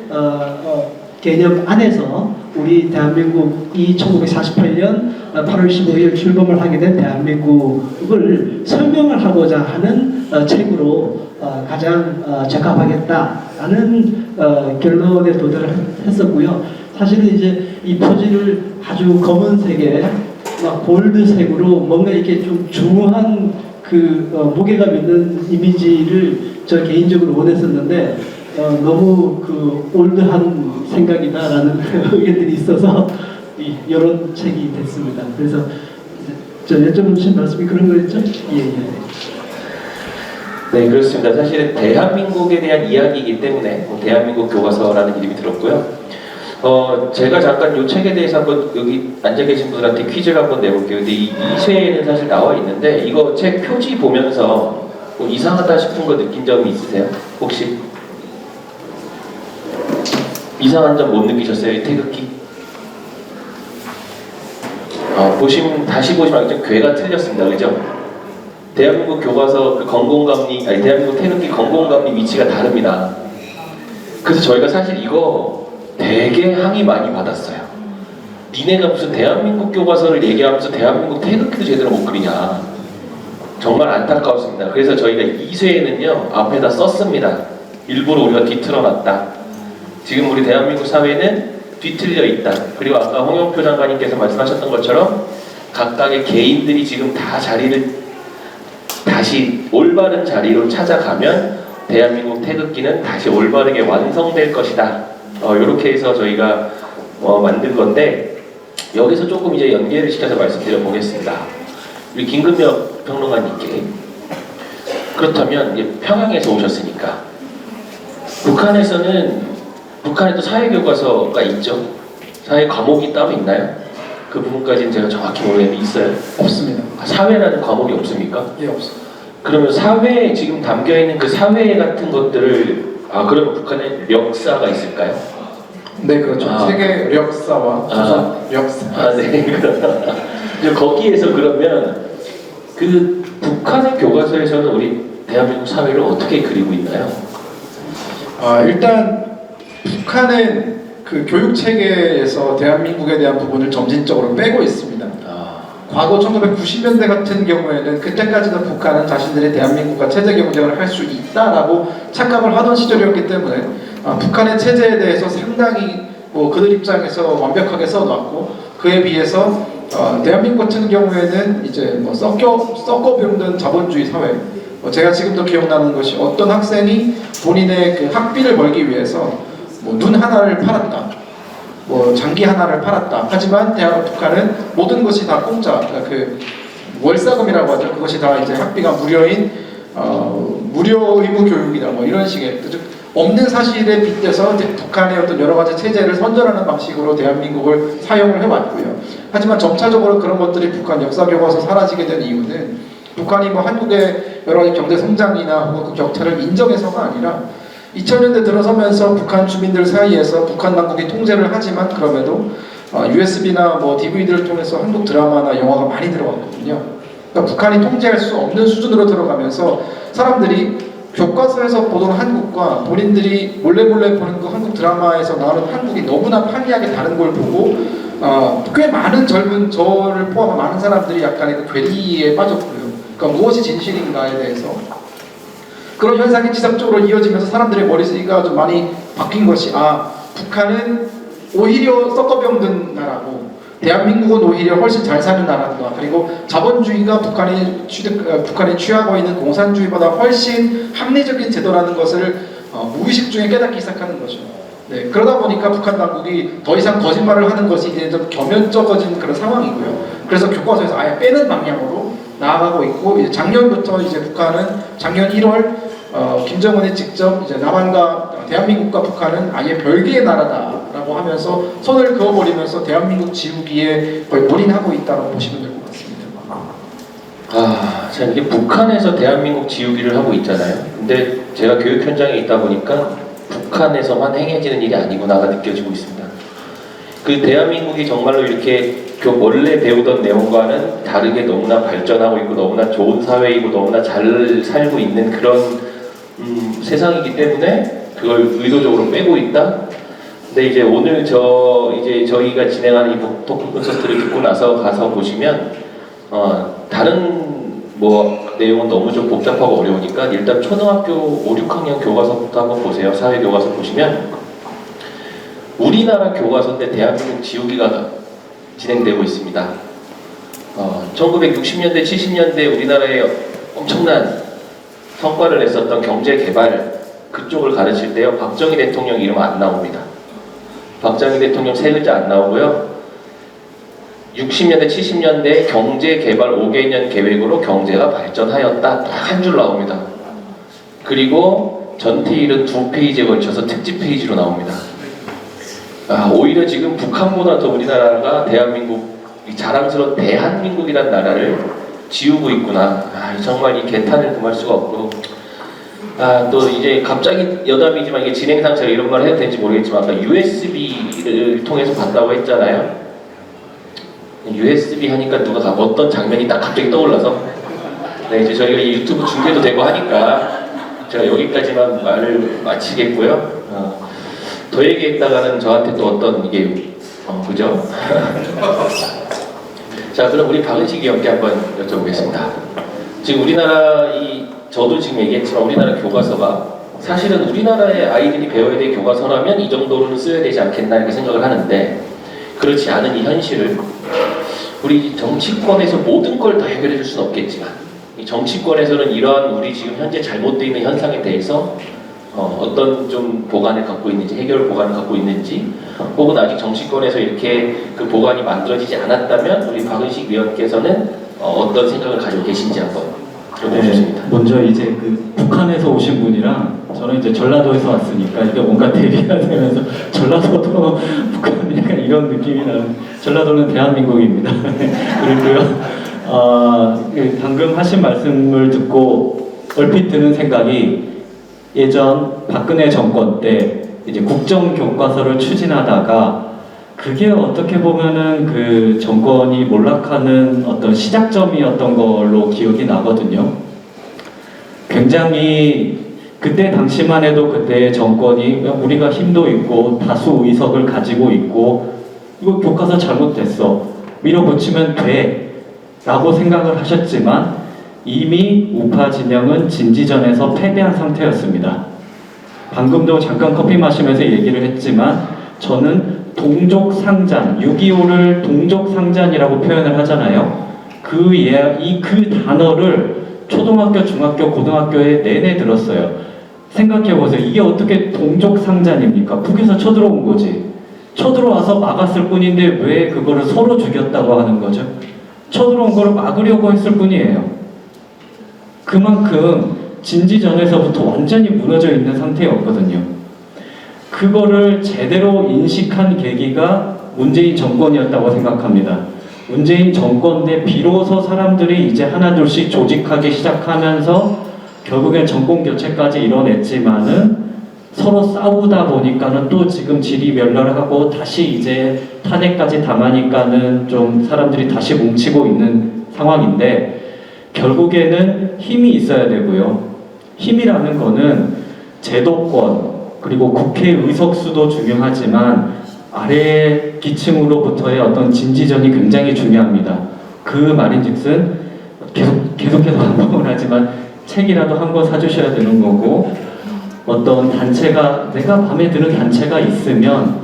개념 안에서 우리 대한민국이 1948년 8월 15일 출범을 하게 된 대한민국을 설명을 하고자 하는 책으로 가장 적합하겠다라는 결론에 도달을 했었고요. 사실은 이제 이 표지를 아주 검은색에 막 골드색으로 뭔가 이렇게 좀 중후한 무게감 있는 이미지를 저 개인적으로 원했었는데 너무 올드한 생각이다라는 의견들이 있어서 이런 책이 됐습니다. 그래서 저 여쭤보신 말씀이 그런 거였죠? 예. 네, 그렇습니다. 사실은 대한민국에 대한 이야기이기 때문에 대한민국 교과서라는 이름이 들었고요. 제가 잠깐 이 책에 대해서 한번 여기 앉아 계신 분들한테 퀴즈를 한번 내볼게요. 근데 이 쇄에는 사실 나와 있는데 이거 책 표지 보면서 뭐 이상하다 싶은 거 느낀 점이 있으세요? 혹시? 이상한 점 못 느끼셨어요? 이 태극기? 다시 보시면 알겠지만 괴가 틀렸습니다. 그죠? 대한민국 교과서 대한민국 태극기 건공감리 위치가 다릅니다. 그래서 저희가 사실 이거 되게 항의 많이 받았어요. 니네가 무슨 대한민국 교과서를 얘기하면서 대한민국 태극기도 제대로 못 그리냐. 정말 안타까웠습니다. 그래서 저희가 2쇄에는요 앞에다 썼습니다. 일부러 우리가 뒤틀어놨다. 지금 우리 대한민국 사회는 뒤틀려 있다. 그리고 아까 홍영표 장관님께서 말씀하셨던 것처럼 각각의 개인들이 지금 다 자리를 다시 올바른 자리로 찾아가면 대한민국 태극기는 다시 올바르게 완성될 것이다. 이렇게 해서 저희가 만든 건데 여기서 조금 이제 연계를 시켜서 말씀드려 보겠습니다. 우리 김근명 평론가님께 그렇다면 이제 평양에서 오셨으니까 북한에도 사회교과서가 있죠. 사회 과목이 따로 있나요? 그 부분까지는 제가 정확히 모르겠는데 있어요? 없습니다. 사회라는 과목이 없습니까? 예, 없습니다. 그러면 사회에 지금 담겨있는 그 사회 같은 것들을 그러면 북한에 역사가 있을까요? 네, 그렇죠. 세계 역사와 조선 역사. 네. 거기에서 그러면 그 북한의 교과서에서는 우리 대한민국 사회를 어떻게 그리고 있나요? 일단 북한은 그 교육 체계에서 대한민국에 대한 부분을 점진적으로 빼고 있습니다. 과거 1990년대 같은 경우에는 그때까지는 북한은 자신들이 대한민국과 체제 경쟁을 할 수 있다라고 착각을 하던 시절이었기 때문에 북한의 체제에 대해서 상당히 그들 입장에서 완벽하게 써놨고 그에 비해서 대한민국 같은 경우에는 이제 썩어 병든 자본주의 사회. 제가 지금도 기억나는 것이 어떤 학생이 본인의 그 학비를 벌기 위해서 눈 하나를 팔았다. 장기 하나를 팔았다. 하지만 북한은 모든 것이 다 공짜. 그 월사금이라고 하죠. 그것이 다 이제 학비가 무료인 무료 의무 교육이다. 이런 식의 즉 없는 사실에 빗대서 북한의 어떤 여러 가지 체제를 선전하는 방식으로 대한민국을 사용을 해왔고요. 하지만 점차적으로 그런 것들이 북한 역사 교과서 사라지게 된 이유는 북한이 한국의 여러 가지 경제 성장이나 혹은 그 격차를 인정해서가 아니라 2000년대 들어서면서 북한 주민들 사이에서 북한 당국이 통제를 하지만 그럼에도 USB나 DVD를 통해서 한국 드라마나 영화가 많이 들어왔거든요. 그러니까 북한이 통제할 수 없는 수준으로 들어가면서 사람들이 교과서에서 보던 한국과 본인들이 몰래 보는 그 한국 드라마에서 나오는 한국이 너무나 판이하게 다른 걸 보고 꽤 많은 젊은 저를 포함한 많은 사람들이 약간의 그 괴리에 빠졌고요. 그러니까 무엇이 진실인가에 대해서 그런 현상이 지속적으로 이어지면서 사람들의 머릿속이 좀 많이 바뀐 것이 북한은 오히려 썩어병든 나라고 대한민국은 오히려 훨씬 잘 사는 나라구나. 그리고 자본주의가 북한이 취하고 있는 공산주의보다 훨씬 합리적인 제도라는 것을 무의식 중에 깨닫기 시작하는 거죠. 네, 그러다 보니까 북한 당국이 더 이상 거짓말을 하는 것이 이제 좀 겸연쩍어진 그런 상황이고요. 그래서 교과서에서 아예 빼는 방향으로 나아가고 있고 이제 작년부터 이제 북한은 작년 1월 김정은이 직접 이제 남한과 대한민국과 북한은 아예 별개의 나라다라고 하면서 손을 그어버리면서 대한민국 지우기에 거의 올인하고 있다고 보시면 될 것 같습니다. 자, 이게 북한에서 대한민국 지우기를 하고 있잖아요. 근데 제가 교육 현장에 있다 보니까 북한에서만 행해지는 일이 아니구나가 느껴지고 있습니다. 그 대한민국이 정말로 이렇게 원래 배우던 내용과는 다르게 너무나 발전하고 있고 너무나 좋은 사회이고 너무나 잘 살고 있는 그런 세상이기 때문에 그걸 의도적으로 빼고 있다. 근데 이제 오늘 저희가 진행하는 이 토크 콘서트를 듣고 나서 가서 보시면 다른 내용은 너무 좀 복잡하고 어려우니까 일단 초등학교 5, 6학년 교과서부터 한번 보세요. 사회 교과서 보시면 우리나라 교과서인데 대한민국 지우기가 진행되고 있습니다. 1960년대, 70년대 우리나라에 엄청난 성과를 냈었던 경제 개발 그쪽을 가르칠 때요. 박정희 대통령 이름 안 나옵니다. 박정희 대통령 세 글자 안 나오고요. 60년대, 70년대 경제 개발 5개년 계획으로 경제가 발전하였다. 딱 한 줄 나옵니다. 그리고 전태일은 2페이지에 걸쳐서 특집 페이지로 나옵니다. 오히려 지금 북한보다 더 우리나라가 대한민국, 자랑스러운 대한민국이라는 나라를 지우고 있구나. 정말 이 개탄을 금할 수가 없고. 또 이제 갑자기 여담이지만 이게 진행상 제가 이런 말 해도 되는지 모르겠지만 아까 USB를 통해서 봤다고 했잖아요. USB 하니까 누가 어떤 장면이 딱 갑자기 떠올라서 네, 이제 저희가 이 유튜브 중계도 되고 하니까 제가 여기까지만 말을 마치겠고요. 더 얘기했다가는 저한테 또 어떤 이게 그죠? 자, 그럼 우리 박은식 위원께 한번 여쭤보겠습니다. 지금 우리나라 저도 지금 얘기했지만 우리나라 교과서가 사실은 우리나라의 아이들이 배워야 될 교과서라면 이 정도로는 써야 되지 않겠나 이렇게 생각을 하는데 그렇지 않은 이 현실을 우리 정치권에서 모든 걸 다 해결해 줄 수는 없겠지만 이 정치권에서는 이러한 우리 지금 현재 잘못되어 있는 현상에 대해서 어떤 좀 보관을 갖고 있는지 해결 보관을 갖고 있는지 혹은 아직 정치권에서 이렇게 그 보관이 만들어지지 않았다면 우리 박은식 위원께서는 어떤 생각을 가지고 계신지 한번 들어보겠습니다. 먼저 이제 그 북한에서 오신 분이랑 저는 이제 전라도에서 왔으니까 이게 뭔가 대비가 되면서 전라도도 북한 약간 이런 느낌이 나는 전라도는 대한민국입니다. 그리고요 방금 하신 말씀을 듣고 얼핏 드는 생각이 예전 박근혜 정권 때 이제 국정 교과서를 추진하다가 그게 어떻게 보면은 그 정권이 몰락하는 어떤 시작점이었던 걸로 기억이 나거든요. 굉장히 그때 당시만 해도 그때의 정권이 우리가 힘도 있고 다수 의석을 가지고 있고 이거 교과서 잘못됐어 밀어붙이면 돼 라고 생각을 하셨지만 이미 우파 진영은 진지전에서 패배한 상태였습니다. 방금도 잠깐 커피 마시면서 얘기를 했지만 저는 동족상잔, 6.25를 동족상잔이라고 표현을 하잖아요. 그 단어를 초등학교, 중학교, 고등학교에 내내 들었어요. 생각해보세요. 이게 어떻게 동족상잔입니까? 북에서 쳐들어온 거지. 쳐들어와서 막았을 뿐인데 왜 그거를 서로 죽였다고 하는 거죠? 쳐들어온 거를 막으려고 했을 뿐이에요. 그만큼 진지전에서부터 완전히 무너져 있는 상태였거든요. 그거를 제대로 인식한 계기가 문재인 정권이었다고 생각합니다. 문재인 정권 때 비로소 사람들이 이제 하나둘씩 조직하기 시작하면서 결국엔 정권 교체까지 이뤄냈지만은 서로 싸우다 보니까는 또 지금 질이 멸렬하고 다시 이제 탄핵까지 당하니까는 좀 사람들이 다시 뭉치고 있는 상황인데 결국에는 힘이 있어야 되고요. 힘이라는 거는 제도권 그리고 국회 의석수도 중요하지만 아래 기층으로부터의 어떤 진지전이 굉장히 중요합니다. 그 말인즉슨 계속해서 반복을 하지만 책이라도 한 권 사주셔야 되는 거고 어떤 단체가 내가 마음에 드는 단체가 있으면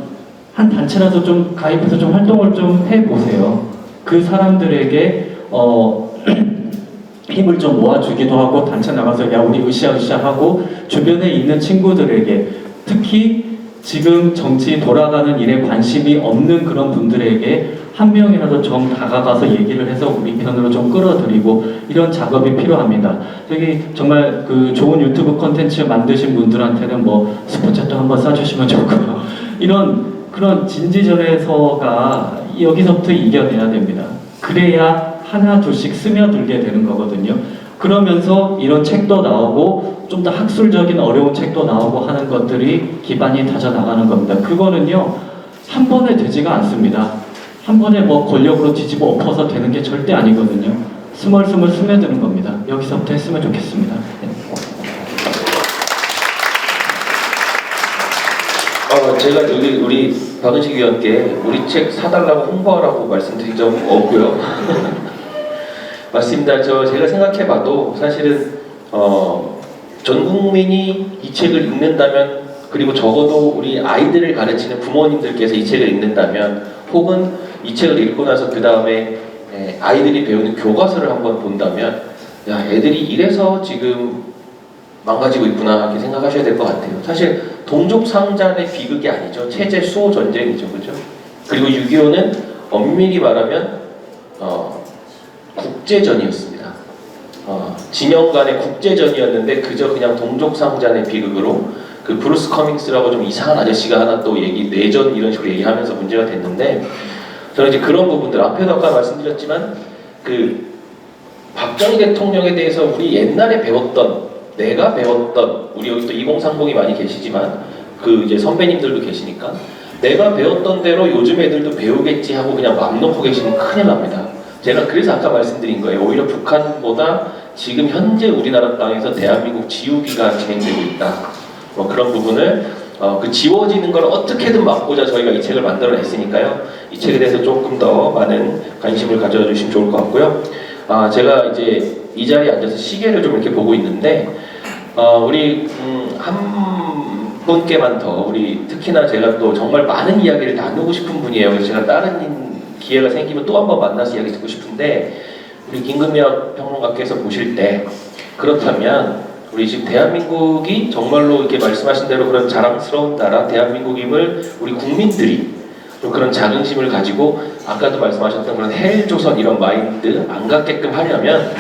한 단체라도 좀 가입해서 좀 활동을 좀 해보세요. 그 사람들에게 힘을 좀 모아주기도 하고 단체 나가서 야 우리 으쌰으쌰 하고 주변에 있는 친구들에게 특히 지금 정치 돌아가는 일에 관심이 없는 그런 분들에게 한 명이라도 좀 다가가서 얘기를 해서 우리 편으로 좀 끌어들이고 이런 작업이 필요합니다. 저기 정말 그 좋은 유튜브 콘텐츠 만드신 분들한테는 뭐 스포챗도 한번 쏴주시면 좋고요. 이런 그런 진지전에서가 여기서부터 이겨내야 됩니다. 그래야 하나 둘씩 스며들게 되는 거거든요. 그러면서 이런 책도 나오고 좀 더 학술적인 어려운 책도 나오고 하는 것들이 기반이 다져 나가는 겁니다. 그거는요 한 번에 되지가 않습니다. 한 번에 뭐 권력으로 뒤집어 엎어서 되는 게 절대 아니거든요. 스멀스멀 스며드는 겁니다. 여기서부터 했으면 좋겠습니다. 네. 제가 여기 우리 박은식 위원께 우리 책 사달라고 홍보하라고 말씀드린 적 없고요. 맞습니다. 제가 생각해봐도 사실은 전 국민이 이 책을 읽는다면 그리고 적어도 우리 아이들을 가르치는 부모님들께서 이 책을 읽는다면 혹은 이 책을 읽고 나서 그 다음에 아이들이 배우는 교과서를 한번 본다면 야 애들이 이래서 지금 망가지고 있구나 이렇게 생각하셔야 될 것 같아요. 사실 동족상잔의 비극이 아니죠. 체제 수호 전쟁이죠. 그죠? 그리고 6.25는 엄밀히 말하면 국제전이었습니다. 진영 간의 국제전이었는데 그저 그냥 동족상잔의 비극으로 그 브루스 커밍스라고 좀 이상한 아저씨가 하나 또 내전 이런 식으로 얘기하면서 문제가 됐는데 저는 이제 그런 부분들 앞에도 아까 말씀드렸지만 그 박정희 대통령에 대해서 우리 옛날에 내가 배웠던 우리 여기 또 2030이 많이 계시지만 그 이제 선배님들도 계시니까 내가 배웠던 대로 요즘 애들도 배우겠지 하고 그냥 맘 놓고 계시면 큰일 납니다. 제가 그래서 아까 말씀드린 거예요. 오히려 북한보다 지금 현재 우리나라 땅에서 대한민국 지우기가 진행되고 있다. 뭐 그런 부분을 그 지워지는 걸 어떻게든 막고자 저희가 이 책을 만들어냈으니까요. 이 책에 대해서 조금 더 많은 관심을 가져주시면 좋을 것 같고요. 제가 이제 이 자리에 앉아서 시계를 좀 이렇게 보고 있는데 우리 한 분께만 더 우리 특히나 제가 또 정말 많은 이야기를 나누고 싶은 분이에요. 그래서 제가 다른 기회가 생기면 또 한 번 만나서 이야기 듣고 싶은데 우리 김금혁 평론가께서 보실 때 그렇다면 우리 지금 대한민국이 정말로 이렇게 말씀하신 대로 그런 자랑스러운 나라 대한민국임을 우리 국민들이 좀 그런 자긍심을 가지고 아까도 말씀하셨던 그런 헬조선 이런 마인드 안 갖게끔 하려면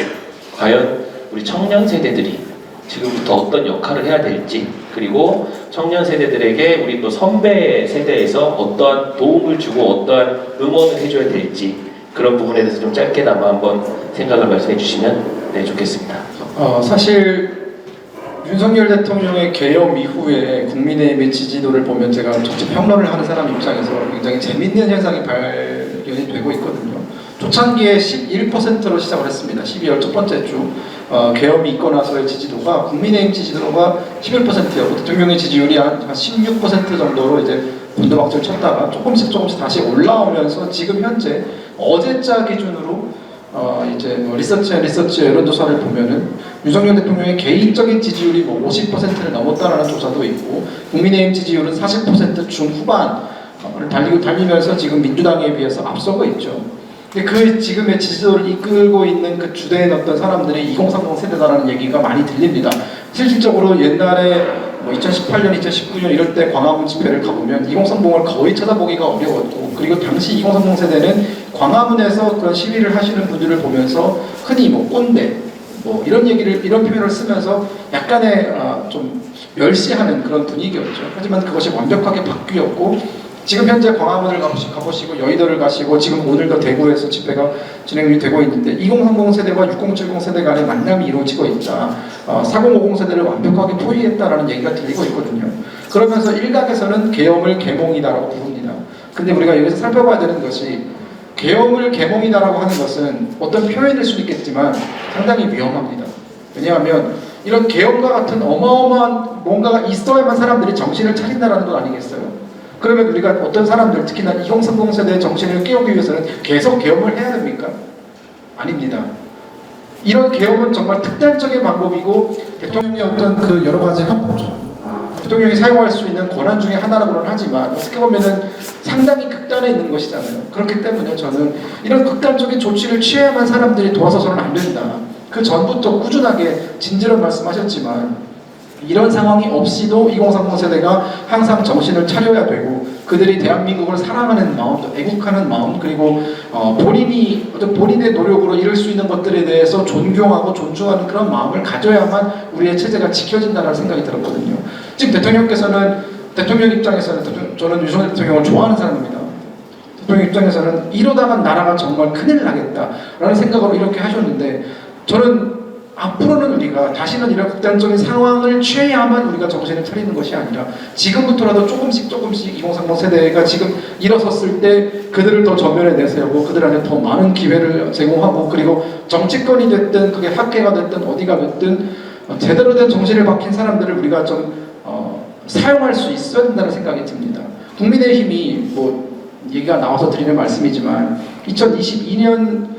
과연 우리 청년 세대들이 지금부터 어떤 역할을 해야 될지 그리고 청년 세대들에게 우리 또 선배 세대에서 어떠한 도움을 주고 어떠한 응원을 해줘야 될지 그런 부분에 대해서 좀 짧게나마 한번 생각을 말씀해 주시면 좋겠습니다. 사실 윤석열 대통령의 계엄 이후에 국민의힘의 지지도를 보면 제가 정치 평론을 하는 사람 입장에서 굉장히 재밌는 현상이 발견이 되고 있거든요. 초창기에 11%로 시작을 했습니다. 12월 첫 번째 주. 계엄이 있고 나서의 지지도가 국민의힘 지지도가 11%였고 대통령의 지지율이 한 16% 정도로 이제 곤두박질 쳤다가 조금씩 다시 올라오면서 지금 현재 어제자 기준으로 이제 뭐 리서치 여론조사를 보면은 윤석열 대통령의 개인적인 지지율이 뭐 50%를 넘었다라는 조사도 있고 국민의힘 지지율은 40% 중후반을 달리면서 지금 민주당에 비해서 앞서고 있죠. 근데 그 지금의 지지도를 이끌고 있는 그 주된 어떤 사람들이 2030 세대다라는 얘기가 많이 들립니다. 실질적으로 옛날에 뭐 2018년, 2019년 이럴 때 광화문 집회를 가보면 2030을 거의 찾아보기가 어려웠고, 그리고 당시 2030 세대는 광화문에서 그런 시위를 하시는 분들을 보면서 흔히 뭐 꼰대 뭐 이런 표현을 쓰면서 약간의 좀 멸시하는 그런 분위기였죠. 하지만 그것이 완벽하게 바뀌었고, 지금 현재 광화문을 가보시고 여의도를 가시고 지금 오늘도 대구에서 집회가 진행이 되고 있는데 2030 세대와 6070 세대 간의 만남이 이루어지고 있다. 4050 세대를 완벽하게 포위했다라는 얘기가 들리고 있거든요. 그러면서 일각에서는 계엄을 계몽이다라고 부릅니다. 근데 우리가 여기서 살펴봐야 되는 것이 계엄을 계몽이다라고 하는 것은 어떤 표현일 수는 있겠지만 상당히 위험합니다. 왜냐하면 이런 계엄과 같은 어마어마한 뭔가가 있어야만 사람들이 정신을 차린다라는 것 아니겠어요? 그러면 우리가 어떤 사람들, 특히나 2030 세대의 정신을 깨우기 위해서는 계속 계엄을 해야 됩니까? 아닙니다. 이런 계엄은 정말 특단적인 방법이고 대통령의 어떤 그 여러 가지 대통령이 사용할 수 있는 권한 중에 하나라고는 하지만 어떻게 보면은 상당히 극단에 있는 것이잖아요. 그렇기 때문에 저는 이런 극단적인 조치를 취해야만 사람들이 돌아서서는 안 된다. 그 전부터 꾸준하게 진지런 말씀하셨지만 이런 상황이 없이도 2030 세대가 항상 정신을 차려야 되고 그들이 대한민국을 사랑하는 마음, 또 애국하는 마음, 그리고 본인의 노력으로 이룰 수 있는 것들에 대해서 존경하고 존중하는 그런 마음을 가져야만 우리의 체제가 지켜진다는 생각이 들었거든요. 지금 대통령 입장에서는 저는 윤석열 대통령을 좋아하는 사람입니다. 대통령 입장에서는 이러다가 나라가 정말 큰일 나겠다라는 생각으로 이렇게 하셨는데, 저는 앞으로는 우리가 다시는 이런 극단적인 상황을 취해야만 우리가 정신을 차리는 것이 아니라 지금부터라도 조금씩 2030 세대가 지금 일어섰을 때 그들을 더 전면에 내세우고 그들한테 더 많은 기회를 제공하고, 그리고 정치권이 됐든 그게 학계가 됐든 어디가 됐든 제대로 된 정신을 박힌 사람들을 우리가 좀 사용할 수 있어야 된다는 생각이 듭니다. 국민의힘이 뭐 얘기가 나와서 드리는 말씀이지만 2022년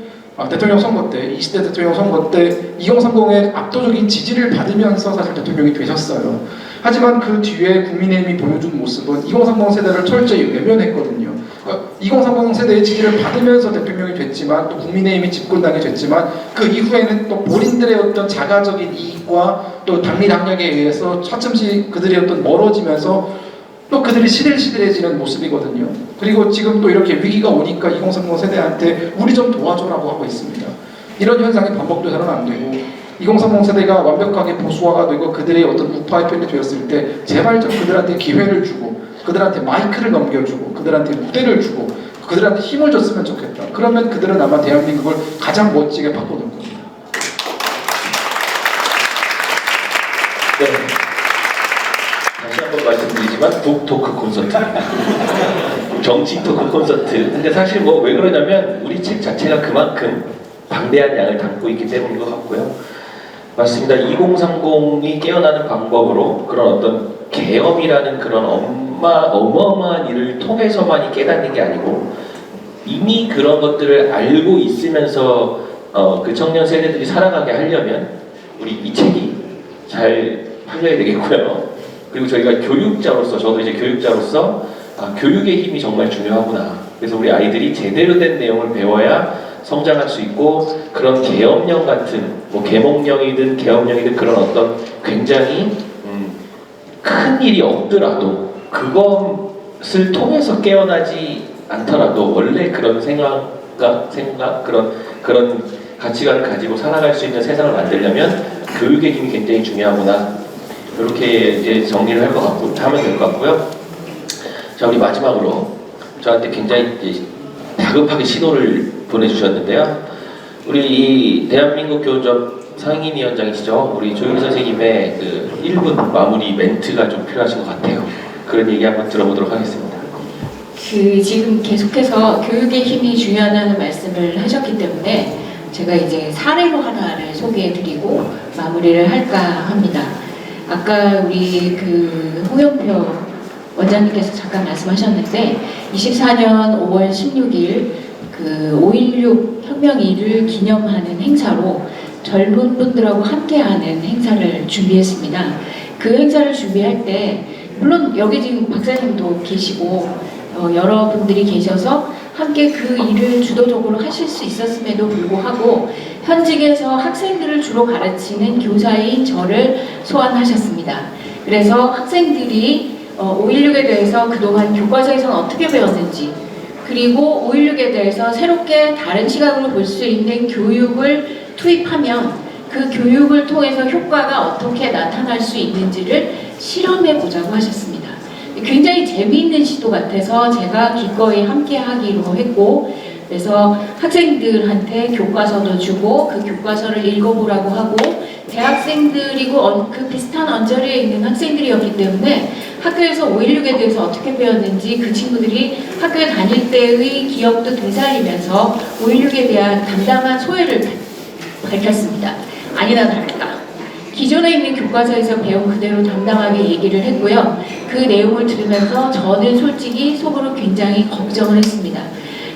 대통령 선거 때, 20대 대통령 선거 때 2030의 압도적인 지지를 받으면서 사실 대통령이 되셨어요. 하지만 그 뒤에 국민의힘이 보여준 모습은 2030 세대를 철저히 외면했거든요. 그러니까 2030 세대의 지지를 받으면서 대통령이 됐지만, 또 국민의힘이 집권당이 됐지만, 그 이후에는 또 본인들의 어떤 자가적인 이익과 또 당리당략에 의해서 차츰씩 그들이 어떤 멀어지면서 또 그들이 시들시들해지는 모습이거든요. 그리고 지금 또 이렇게 위기가 오니까 2030 세대한테 우리 좀 도와줘라고 하고 있습니다. 이런 현상이 반복돼서는 안 되고, 2030 세대가 완벽하게 보수화가 되고 그들의 어떤 우파의 편이 되었을 때 제발 좀 그들한테 기회를 주고 그들한테 마이크를 넘겨주고 그들한테 무대를 주고 그들한테 힘을 줬으면 좋겠다. 그러면 그들은 아마 대한민국을 가장 멋지게 바꿔놓을 겁니다. 네. 다시 한번 말씀드리지만 북토크 콘서트, 정치 토크 콘서트. 근데 사실 뭐 왜 그러냐면 우리 책 자체가 그만큼 방대한 양을 담고 있기 때문인 것 같고요. 맞습니다. 2030이 깨어나는 방법으로 그런 어떤 계엄이라는 그런 어마어마한 일을 통해서만이 깨닫는 게 아니고, 이미 그런 것들을 알고 있으면서 그 청년 세대들이 살아가게 하려면 우리 이 책이 잘 팔려야 되겠고요. 그리고 저희가 교육자로서, 저도 이제 교육자로서 교육의 힘이 정말 중요하구나. 그래서 우리 아이들이 제대로 된 내용을 배워야 성장할 수 있고, 그런 계엄령 같은 뭐 계몽령이든 계엄령이든 그런 어떤 굉장히 큰 일이 없더라도 그것을 통해서 깨어나지 않더라도 원래 그런 생각 그런 가치관을 가지고 살아갈 수 있는 세상을 만들려면 교육의 힘이 굉장히 중요하구나. 이렇게 이제 정리를 할 것 같고 하면 될 것 같고요. 자, 우리 마지막으로 저한테 굉장히 이제 다급하게 신호를 보내주셨는데요. 우리 이 대한민국 교접 상임위원장이시죠. 우리 조윤희 선생님의 그 1분 마무리 멘트가 좀 필요하신 것 같아요. 그런 얘기 한번 들어보도록 하겠습니다. 지금 계속해서 교육의 힘이 중요하다는 말씀을 하셨기 때문에 제가 이제 사례로 하나를 소개해드리고 마무리를 할까 합니다. 아까 우리 그 홍영표 원장님께서 잠깐 말씀하셨는데 24년 5월 16일 그 5.16 혁명일을 기념하는 행사로 젊은 분들하고 함께하는 행사를 준비했습니다. 그 행사를 준비할 때 물론 여기 지금 박사님도 계시고 여러분들이 계셔서 함께 그 일을 주도적으로 하실 수 있었음에도 불구하고 현직에서 학생들을 주로 가르치는 교사인 저를 소환하셨습니다. 그래서 학생들이 5.16에 대해서 그동안 교과서에서는 어떻게 배웠는지 그리고 5.16에 대해서 새롭게 다른 시각으로 볼 수 있는 교육을 투입하면 그 교육을 통해서 효과가 어떻게 나타날 수 있는지를 실험해 보자고 하셨습니다. 굉장히 재미있는 시도 같아서 제가 기꺼이 함께 하기로 했고 그래서 학생들한테 교과서도 주고 그 교과서를 읽어보라고 하고 대학생들이고 그 비슷한 언저리에 있는 학생들이었기 때문에 학교에서 5.16에 대해서 어떻게 배웠는지 그 친구들이 학교에 다닐 때의 기억도 되살리면서 5.16에 대한 담담한 소회를 밝혔습니다. 아니나 다를까 기존에 있는 교과서에서 배운 그대로 담담하게 얘기를 했고요. 그 내용을 들으면서 저는 솔직히 속으로 굉장히 걱정을 했습니다.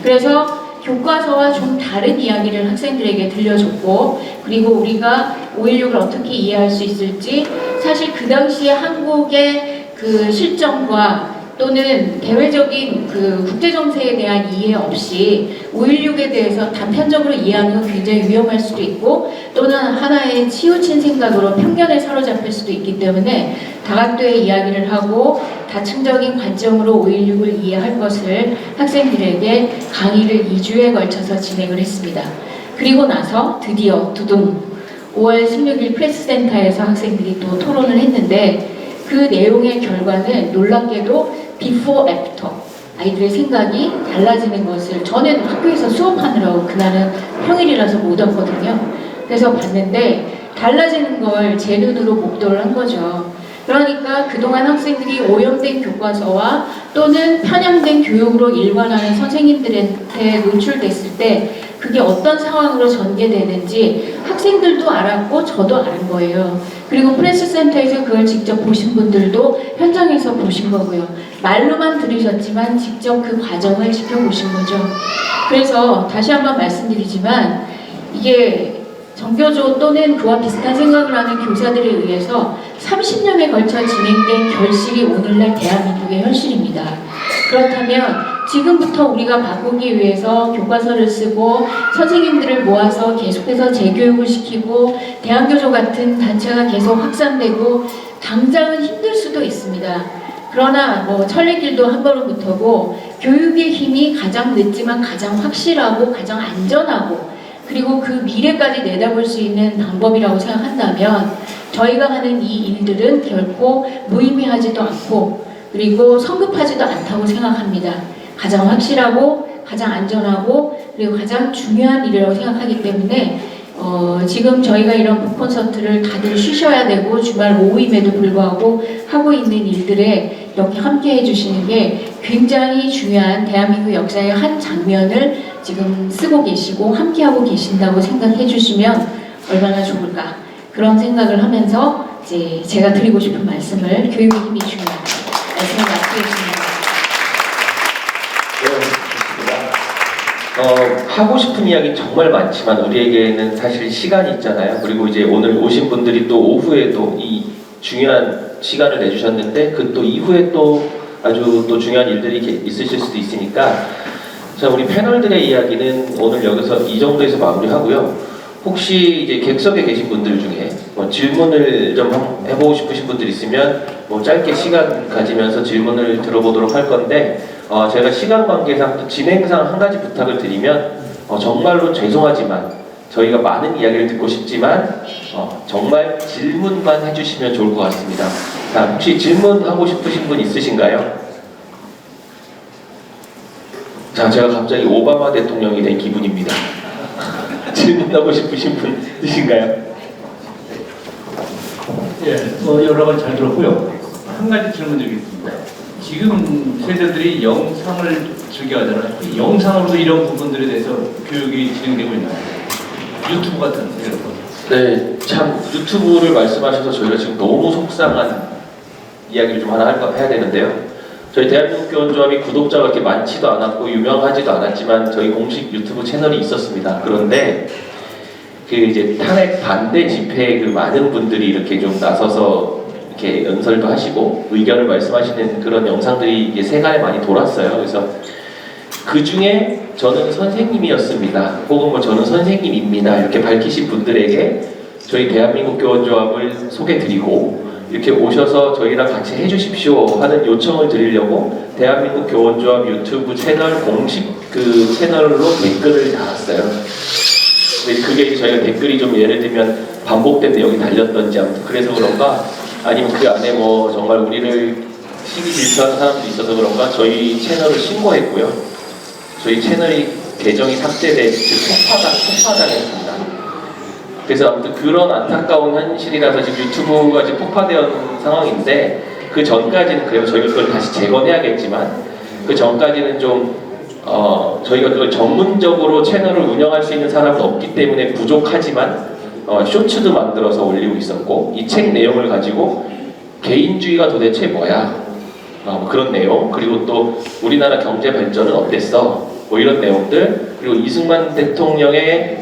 그래서 교과서와 좀 다른 이야기를 학생들에게 들려줬고 그리고 우리가 5.16을 어떻게 이해할 수 있을지 사실 그 당시에 한국의 그 실정과 또는 대외적인 그 국제정세에 대한 이해 없이 5.16에 대해서 단편적으로 이해하는 건 굉장히 위험할 수도 있고 또는 하나의 치우친 생각으로 편견에 사로잡힐 수도 있기 때문에 다각도의 이야기를 하고 다층적인 관점으로 5.16을 이해할 것을 학생들에게 강의를 2주에 걸쳐서 진행을 했습니다. 그리고 나서 드디어 두둥 5월 16일 프레스센터에서 학생들이 또 토론을 했는데 그 내용의 결과는 놀랍게도 before, after 아이들의 생각이 달라지는 것을 저는 학교에서 수업하느라고 그날은 평일이라서 못 왔거든요. 그래서 봤는데 달라지는 걸 제 눈으로 목도를 한 거죠. 그러니까 그동안 학생들이 오염된 교과서와 또는 편향된 교육으로 일관하는 선생님들한테 노출됐을 때 그게 어떤 상황으로 전개되는지 학생들도 알았고 저도 아는 거예요. 그리고 프레스센터에서 그걸 직접 보신 분들도 현장에서 보신 거고요. 말로만 들으셨지만 직접 그 과정을 지켜보신 거죠. 그래서 다시 한번 말씀드리지만 이게 정교조 또는 그와 비슷한 생각을 하는 교사들에 의해서 30년에 걸쳐 진행된 결실이 오늘날 대한민국의 현실입니다. 그렇다면 지금부터 우리가 바꾸기 위해서 교과서를 쓰고 선생님들을 모아서 계속해서 재교육을 시키고 대한교조 같은 단체가 계속 확산되고 당장은 힘들 수도 있습니다. 그러나 뭐 천리길도 한 걸음부터고 교육의 힘이 가장 늦지만 가장 확실하고 가장 안전하고 그리고 그 미래까지 내다볼 수 있는 방법이라고 생각한다면 저희가 하는 이 일들은 결코 무의미하지도 않고 그리고 성급하지도 않다고 생각합니다. 가장 확실하고 가장 안전하고 그리고 가장 중요한 일이라고 생각하기 때문에 지금 저희가 이런 북콘서트를 다들 쉬셔야 되고 주말 오후임에도 불구하고 하고 있는 일들에 이렇게 함께 해주시는 게 굉장히 중요한 대한민국 역사의 한 장면을 지금 쓰고 계시고 함께 하고 계신다고 생각해 주시면 얼마나 좋을까 그런 생각을 하면서 이제 제가 드리고 싶은 말씀을 교육의 힘이 중요하다 말씀을 맡기겠습니다. 하고 싶은 이야기 정말 많지만 우리에게는 사실 시간이 있잖아요. 그리고 이제 오늘 오신 분들이 또 오후에도 이 중요한 시간을 내주셨는데 그 또 이후에 또 아주 또 중요한 일들이 있으실 수도 있으니까 자 우리 패널들의 이야기는 오늘 여기서 이 정도에서 마무리하고요. 혹시 이제 객석에 계신 분들 중에 뭐 질문을 좀 해보고 싶으신 분들 있으면 뭐 짧게 시간 가지면서 질문을 들어보도록 할 건데 제가 시간 관계상 또 진행상 한 가지 부탁을 드리면 정말로 죄송하지만 저희가 많은 이야기를 듣고 싶지만 정말 질문만 해주시면 좋을 것 같습니다. 자, 혹시 질문하고 싶으신 분 있으신가요? 자, 제가 갑자기 오바마 대통령이 된 기분입니다. 질문하고 싶으신 분 있으신가요? 예, 여러 가지 잘 들었고요. 한 가지 질문 드리겠습니다. 지금 세대들이 영상을 즐겨하잖아요. 이 영상으로도 이런 부분들에 대해서 교육이 진행되고 있나요? 유튜브 같은 이런 거. 네, 참 유튜브를 말씀하셔서 저희가 지금 너무 속상한 이야기를 좀 하나 해야 되는데요. 저희 대한민국 교원조합이 구독자가 그렇게 많지도 않았고 유명하지도 않았지만 저희 공식 유튜브 채널이 있었습니다. 그런데 그 이제 탄핵 반대 집회에 그 많은 분들이 이렇게 좀 나서서 이렇게 연설도 하시고 의견을 말씀하시는 그런 영상들이 이게 세간에 많이 돌았어요. 그래서 그 중에 저는 선생님이었습니다. 혹은 뭐 저는 선생님입니다. 이렇게 밝히신 분들에게 저희 대한민국 교원조합을 소개드리고 이렇게 오셔서 저희랑 같이 해주십시오 하는 요청을 드리려고 대한민국 교원조합 유튜브 채널 공식 그 채널로 댓글을 달았어요. 근데 그게 저희가 댓글이 좀 예를 들면 반복된 내용이 달렸던지 아무튼 그래서 그런가 아니면 그 안에 뭐 정말 우리를 시기 질투하는 사람들이 있어서 그런가 저희 채널을 신고했고요. 저희 채널이 계정이 삭제돼 폭파당했습니다. 그래서 아무튼 그런 안타까운 현실이라서 지금 유튜브가 지금 폭파되어 상황인데 그 전까지는 그래요. 저희가 그걸 다시 재건해야겠지만 그 전까지는 좀 저희가 그걸 전문적으로 채널을 운영할 수 있는 사람은 없기 때문에 부족하지만 쇼츠도 만들어서 올리고 있었고 이 책 내용을 가지고 개인주의가 도대체 뭐야? 뭐 그런 내용 그리고 또 우리나라 경제 발전은 어땠어? 뭐 이런 내용들 그리고 이승만 대통령의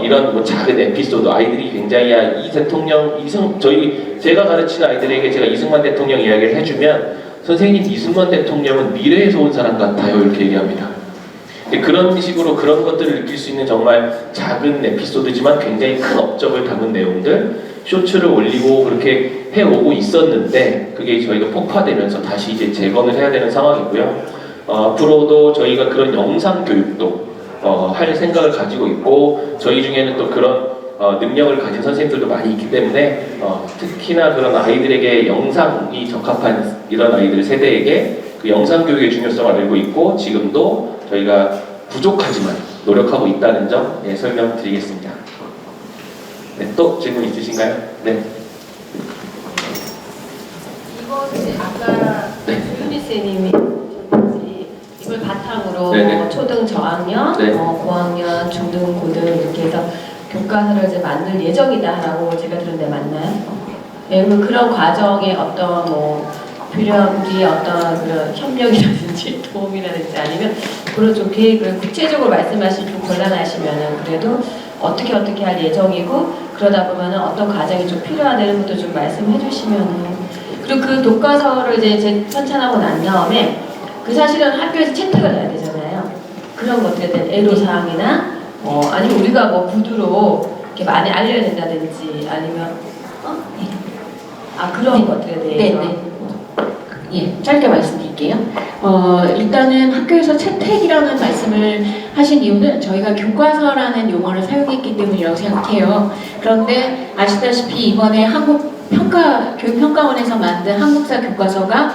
이런 뭐 작은 에피소드 아이들이 굉장히 이 대통령 제가 가르치는 아이들에게 제가 이승만 대통령 이야기를 해주면 선생님 이승만 대통령은 미래에서 온 사람 같아요 이렇게 얘기합니다. 그런 식으로 그런 것들을 느낄 수 있는 정말 작은 에피소드지만 굉장히 큰 업적을 담은 내용들 쇼츠를 올리고 그렇게 해오고 있었는데 그게 저희가 폭파되면서 다시 이제 재건을 해야 되는 상황이고요. 앞으로도 저희가 그런 영상 교육도 할 생각을 가지고 있고 저희 중에는 또 그런 능력을 가진 선생님들도 많이 있기 때문에 특히나 그런 아이들에게 영상이 적합한 이런 아이들 세대에게 그 영상 교육의 중요성을 알고 있고 지금도 저희가 부족하지만 노력하고 있다는 점 설명드리겠습니다. 네, 또 질문 있으신가요? 네. 이것이 아까 조윤희 쌤님이 이걸 바탕으로 네네. 초등 저학년, 네. 고학년, 중등, 고등 이렇게 해서 교과서를 이제 만들 예정이다라고 제가 들었는데 맞나요? 네, 그런 과정에 어떤 뭐 필요한 우리의 어떤 그런 협력이라든지 도움이라든지 아니면 그런 좀 계획을 구체적으로 말씀하시면 좀 곤란하시면은 그래도 어떻게 할 예정이고 그러다 보면은 어떤 과정이 좀 필요하다는 것도 좀 말씀해 주시면은 그리고 그 교과서를 이제 편찬하고 난 다음에 그 사실은 학교에서 채택을 해야 되잖아요. 그런 것들에 대한 애로사항이나 아니면 우리가 뭐 구두로 이렇게 많이 알려야 된다든지 아니면 그런 것들에 대해서 네. 예, 짧게 말씀드릴게요. 일단은 학교에서 채택이라는 말씀을 하신 이유는 저희가 교과서라는 용어를 사용했기 때문이라고 생각해요. 그런데 아시다시피 이번에 교육평가원에서 만든 한국사 교과서가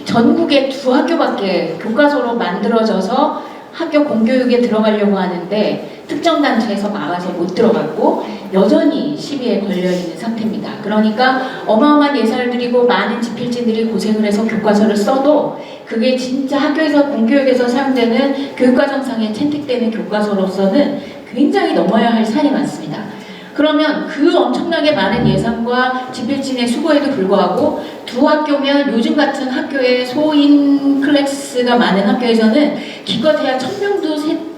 전국에 2학교밖에 교과서로 만들어져서 학교 공교육에 들어가려고 하는데 특정 단체에서 막아서 못 들어갔고 여전히 시비에 걸려있는 상태입니다. 그러니까 어마어마한 예산을 들이고 많은 집필진들이 고생을 해서 교과서를 써도 그게 진짜 학교에서 공교육에서 사용되는 교육과정상에 채택되는 교과서로서는 굉장히 넘어야 할 산이 많습니다. 그러면 그 엄청나게 많은 예산과 집필진의 수고에도 불구하고 2학교면 요즘 같은 학교에 소인 클래스가 많은 학교에서는 기껏해야 1000명도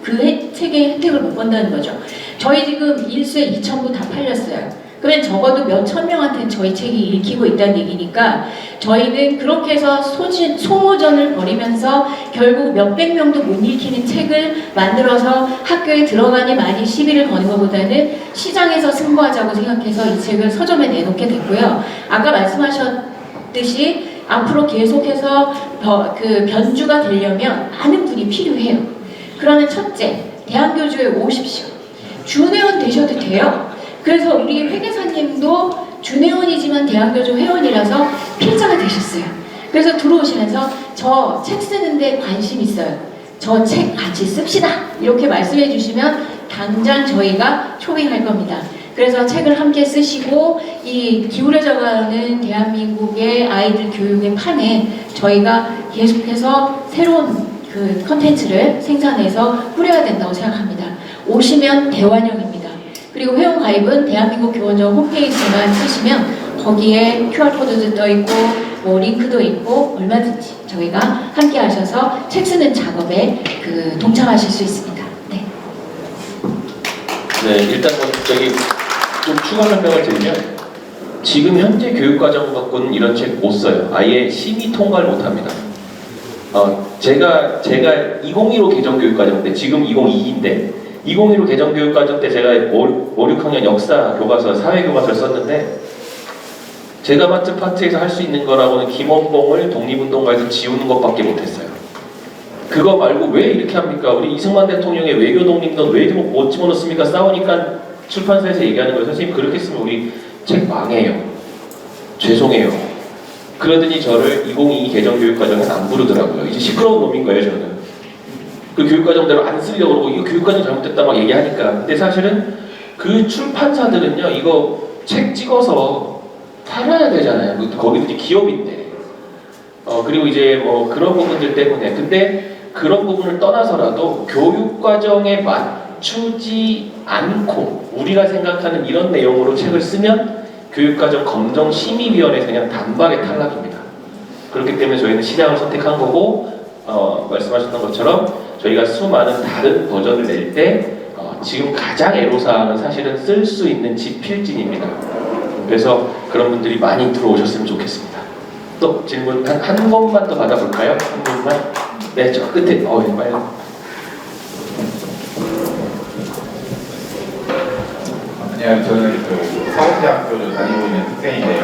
그 책의 혜택을 못 본다는 거죠. 저희 지금 일수에 2000부 다 팔렸어요. 그러면 적어도 몇천 명한테는 저희 책이 읽히고 있다는 얘기니까 저희는 그렇게 해서 소모전을 벌이면서 결국 몇백 명도 못 읽히는 책을 만들어서 학교에 들어가니 많이 시비를 거는 것보다는 시장에서 승부하자고 생각해서 이 책을 서점에 내놓게 됐고요. 아까 말씀하셨듯이 앞으로 계속해서 그 변주가 되려면 많은 분이 필요해요. 그러면 첫째, 대학교주에 오십시오. 준회원 되셔도 돼요. 그래서 우리 회계사님도 준회원이지만 대학교주 회원이라서 필자가 되셨어요. 그래서 들어오시면서 저 책 쓰는데 관심 있어요. 저 책 같이 씁시다. 이렇게 말씀해 주시면 당장 저희가 초빙할 겁니다. 그래서 책을 함께 쓰시고 이 기울어져가는 대한민국의 아이들 교육의 판에 저희가 계속해서 새로운 그 컨텐츠를 생산해서 뿌려야 된다고 생각합니다. 오시면 대환영입니다. 그리고 회원 가입은 대한민국 교원정 홈페이지만 쓰시면 거기에 QR코드도 떠있고 뭐 링크도 있고 얼마든지 저희가 함께 하셔서 책 쓰는 작업에 동참하실 수 있습니다. 네. 네, 일단 뭐 저기 좀 추가 설명을 드리면 지금 현재 교육과정 갖고는 이런 책 못 써요. 아예 심의 통과를 못 합니다. 제가 2015 개정교육과정 때 지금 2022인데 2015 개정교육과정 때 제가 5, 6학년 역사 교과서, 사회교과서를 썼는데 제가 맡은 파트에서 할 수 있는 거라고는 김원봉을 독립운동가에서 지우는 것밖에 못했어요. 그거 말고 왜 이렇게 합니까? 우리 이승만 대통령의 외교 독립론 왜 못 집어넣습니까? 싸우니까 출판사에서 얘기하는 거예요. 선생님 그렇게 쓰면 우리 책 망해요. 죄송해요. 그러더니 저를 2022 개정교육과정은 안 부르더라고요. 이제 시끄러운 놈인 거예요, 저는. 그 교육과정대로 안 쓰려고 그러고 이거 교육과정 잘못됐다 막 얘기하니까. 근데 사실은 그 출판사들은요, 이거 책 찍어서 팔아야 되잖아요. 거기들이 기업인데. 그리고 이제 뭐 그런 부분들 때문에. 근데 그런 부분을 떠나서라도 교육과정에 맞추지 않고 우리가 생각하는 이런 내용으로 책을 쓰면 교육과정 검정심의위원회에서 그냥 단박에 탈락입니다. 그렇기 때문에 저희는 신앙을 선택한 거고 말씀하셨던 것처럼 저희가 수많은 다른 버전을 낼 때 지금 가장 애로사항은 사실은 쓸 수 있는 지필진입니다. 그래서 그런 분들이 많이 들어오셨으면 좋겠습니다. 또 질문 한 번만 더 받아볼까요? 한 번만. 네, 저 끝에. 빨리. 안녕하세요. 저는 서울대학교를 다니고 있는 학생인데요.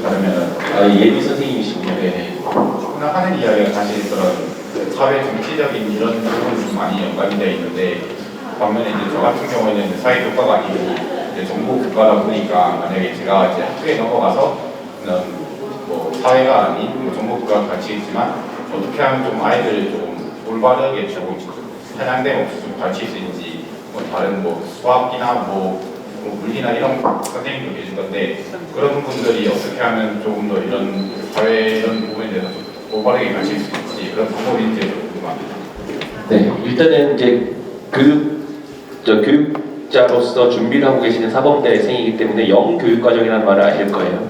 그러면은 예비 선생님이시군요. 네, 항상 하는 이야기가 사실 그런 사회 정치적인 이런 부분이 좀 많이 연관이 되어 있는데 반면에 이제 저 같은 경우에는 사회 교과가 아니고 이제 정보 교과다 보니까 만약에 제가 이제 학교에 넘어가서 뭐 사회가 아닌 뭐 정보 교과를 가르치겠지만 어떻게 하면 좀 아이들을 좀 올바르게 조금 편향됨 없이 좀 가르칠 수 있는지 뭐 다른 뭐 수학이나 뭐 물리나 이런 선생님도 계실 건데 그런 분들이 어떻게 하면 조금 더 이런 사회 이런 부분에 대해서 좀 올바르게 가르칠 수 있을지 그런 방법이 있는지 궁금합니다. 네, 일단은 이제 교육자로서 준비를 하고 계시는 사범대생이기 때문에 영교육과정이라는 말을 아실 거예요.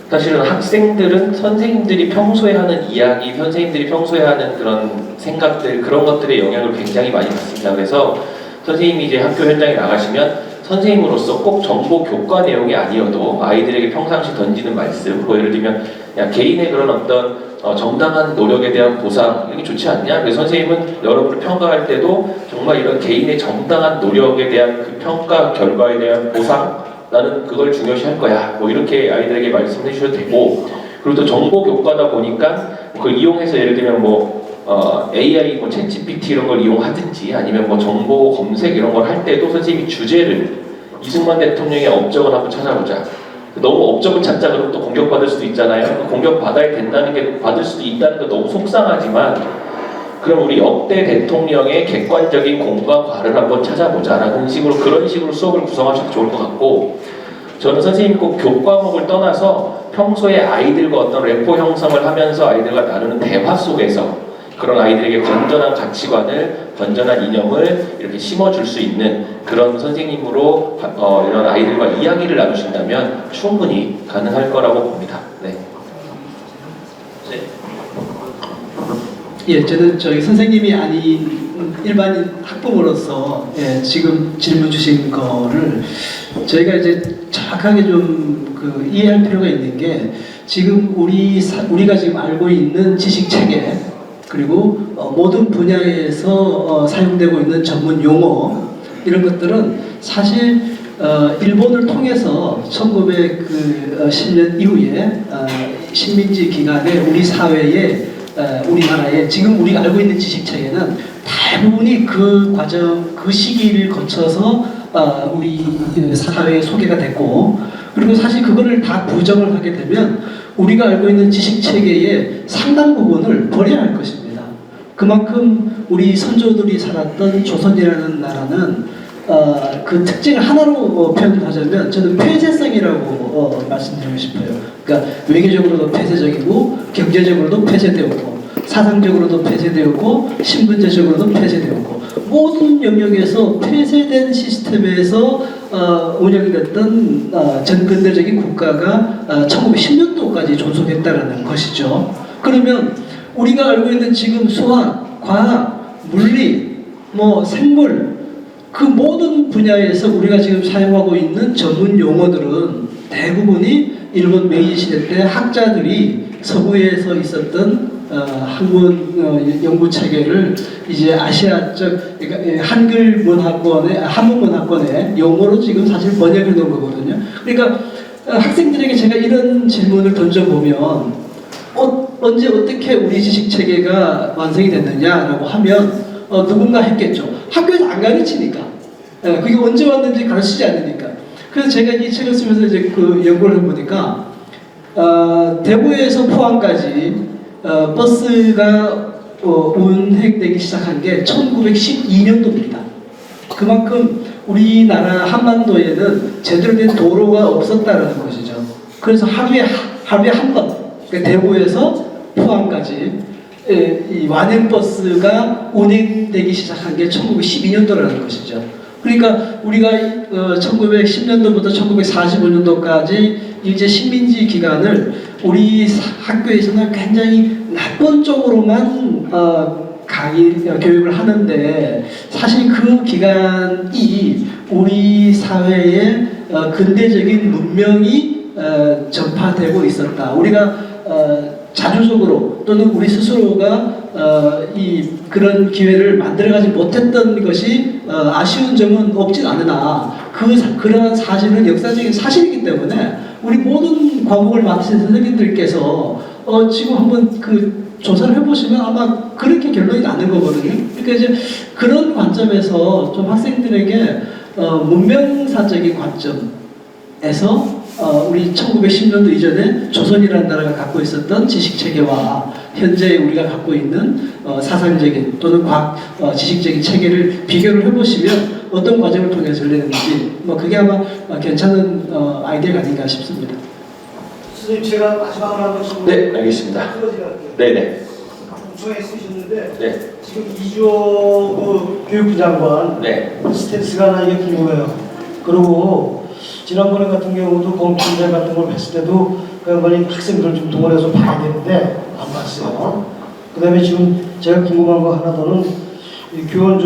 사실은 학생들은 선생님들이 평소에 하는 이야기, 선생님들이 평소에 하는 그런 생각들, 그런 것들의 영향을 굉장히 많이 받습니다. 그래서 선생님이 이제 학교 현장에 나가시면 선생님으로서 꼭 정보 교과 내용이 아니어도 아이들에게 평상시 던지는 말씀, 뭐 예를 들면 야, 개인의 그런 어떤 정당한 노력에 대한 보상 이런 게 좋지 않냐? 그래서 선생님은 여러분을 평가할 때도 정말 이런 개인의 정당한 노력에 대한 그 평가 결과에 대한 보상 나는 그걸 중요시할 거야. 뭐 이렇게 아이들에게 말씀해 주셔도 되고 그리고 또 정보 교과다 보니까 그걸 이용해서 예를 들면 AI, 뭐 챗GPT 이런 걸 이용하든지 아니면 뭐 정보 검색 이런 걸 할 때도 선생님이 주제를 이승만 대통령의 업적을 한번 찾아보자. 너무 업적을 찾자 그러면 또 공격받을 수도 있잖아요. 공격받아야 된다는 게 받을 수도 있다는 거 너무 속상하지만 그럼 우리 역대 대통령의 객관적인 공과 과를 한번 찾아보자라는 식으로 그런 식으로 수업을 구성하셔도 좋을 것 같고 저는 선생님이 꼭 교과목을 떠나서 평소에 아이들과 어떤 래포 형성을 하면서 아이들과 나누는 대화 속에서 그런 아이들에게 건전한 가치관을, 건전한 이념을 이렇게 심어줄 수 있는 그런 선생님으로 이런 아이들과 이야기를 나누신다면 충분히 가능할 거라고 봅니다. 네. 예, 저는 저희 선생님이 아닌 일반인 학부모로서 지금 질문 주신 거를 저희가 이제 정확하게 좀 이해할 필요가 있는 게 지금 우리가 지금 알고 있는 지식 체계 그리고 모든 분야에서 사용되고 있는 전문 용어 이런 것들은 사실 일본을 통해서 1910년 이후에 식민지 기간에 우리 사회에 우리나라에 지금 우리가 알고 있는 지식 체계는 대부분이 그 과정, 그 시기를 거쳐서 우리 사회에 소개가 됐고 그리고 사실 그거를 다 부정을 하게 되면 우리가 알고 있는 지식 체계의 상당 부분을 버려야 할 것입니다. 그만큼 우리 선조들이 살았던 조선이라는 나라는 그 특징을 하나로 표현하자면 저는 폐쇄성이라고 말씀드리고 싶어요. 그러니까 외교적으로도 폐쇄적이고 경제적으로도 폐쇄되었고 사상적으로도 폐쇄되었고 신분제적으로도 폐쇄되었고 모든 영역에서 폐쇄된 시스템에서 운영됐던 전근대적인 국가가 1910년도까지 존속했다는 것이죠. 그러면 우리가 알고 있는 지금 수학, 과학, 물리, 생물 그 모든 분야에서 우리가 지금 사용하고 있는 전문 용어들은 대부분이 일본 메이지 시대 때 학자들이 서구에서 있었던 학문 연구 체계를 이제 아시아적 그러니까 한글 문학권의 한문 문학권의 용어로 지금 사실 번역해 놓은 거거든요. 그러니까 학생들에게 제가 이런 질문을 던져보면 언제 어떻게 우리 지식 체계가 완성이 됐느냐라고 하면 누군가 했겠죠. 학교에서 안 가르치니까. 그게 언제 왔는지 가르치지 않으니까. 그래서 제가 이 책을 쓰면서 이제 그 연구를 해보니까 대구에서 포항까지 버스가 운행되기 시작한 게 1912년도입니다. 그만큼 우리나라 한반도에는 제대로 된 도로가 없었다는 것이죠. 그래서 하루에 한 번, 그러니까 대구에서 포항까지 이 완행버스가 운행되기 시작한 게 1912년도라는 것이죠. 그러니까 우리가 1910년도부터 1945년도까지 일제 식민지 기간을 우리 학교에서는 굉장히 나쁜 쪽으로만 교육을 하는데 사실 그 기간이 우리 사회의 근대적인 문명이 전파되고 있었다. 우리가 자주적으로 또는 우리 스스로가 그런 기회를 만들어가지 못했던 것이 아쉬운 점은 없진 않으나 그러한 사실은 역사적인 사실이기 때문에 우리 모든 과목을 맡으신 선생님들께서 지금 한번 그 조사를 해보시면 아마 그렇게 결론이 나는 거거든요. 그러니까 이제 그런 관점에서 좀 학생들에게 문명사적인 관점에서 우리 1910년도 이전에 조선이라는 나라가 갖고 있었던 지식체계와 현재 우리가 갖고 있는 사상적인 또는 지식적인 체계를 비교를 해보시면 어떤 과정을 통해서 열리는지 그게 아마 괜찮은 아이디어가 아닌가 싶습니다. 선생님 제가 마지막으로 한 말씀 네, 알겠습니다. 네네. 공청회 쓰셨는데 네. 지금 이주호 교육부 장관 네. 스탠스가 나 이게 궁금해요. 그리고 지난번에 같은 경우도 공청회 같은 걸 했을 때도 그 양반이 학생들 좀 동원해서 봐야 되는데 안 봤어요. 그 다음에 지금 제가 궁금한 거 하나 더는 이 교원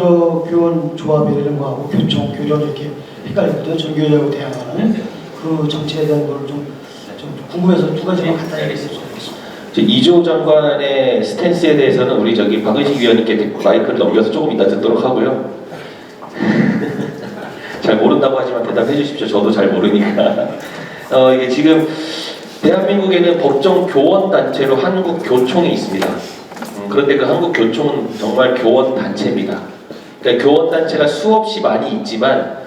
조합이라는 거하고 교총, 교련 이렇게 헷갈리거든요. 전교조하고 대항하는 그 정치에 대한 걸 좀 궁금해서 두 가지만 간단히 얘기해 주세요. 이주호 장관의 스탠스에 대해서는 우리 박은식 위원님께 마이크를 넘겨서 조금 이따 듣도록 하고요. 잘 모른다고 하지만 대답해 주십시오. 저도 잘 모르니까. 이게 지금 대한민국에는 법정 교원 단체로 한국교총이 있습니다. 그런데 그 한국교총은 정말 교원 단체입니다. 그러니까 교원 단체가 수없이 많이 있지만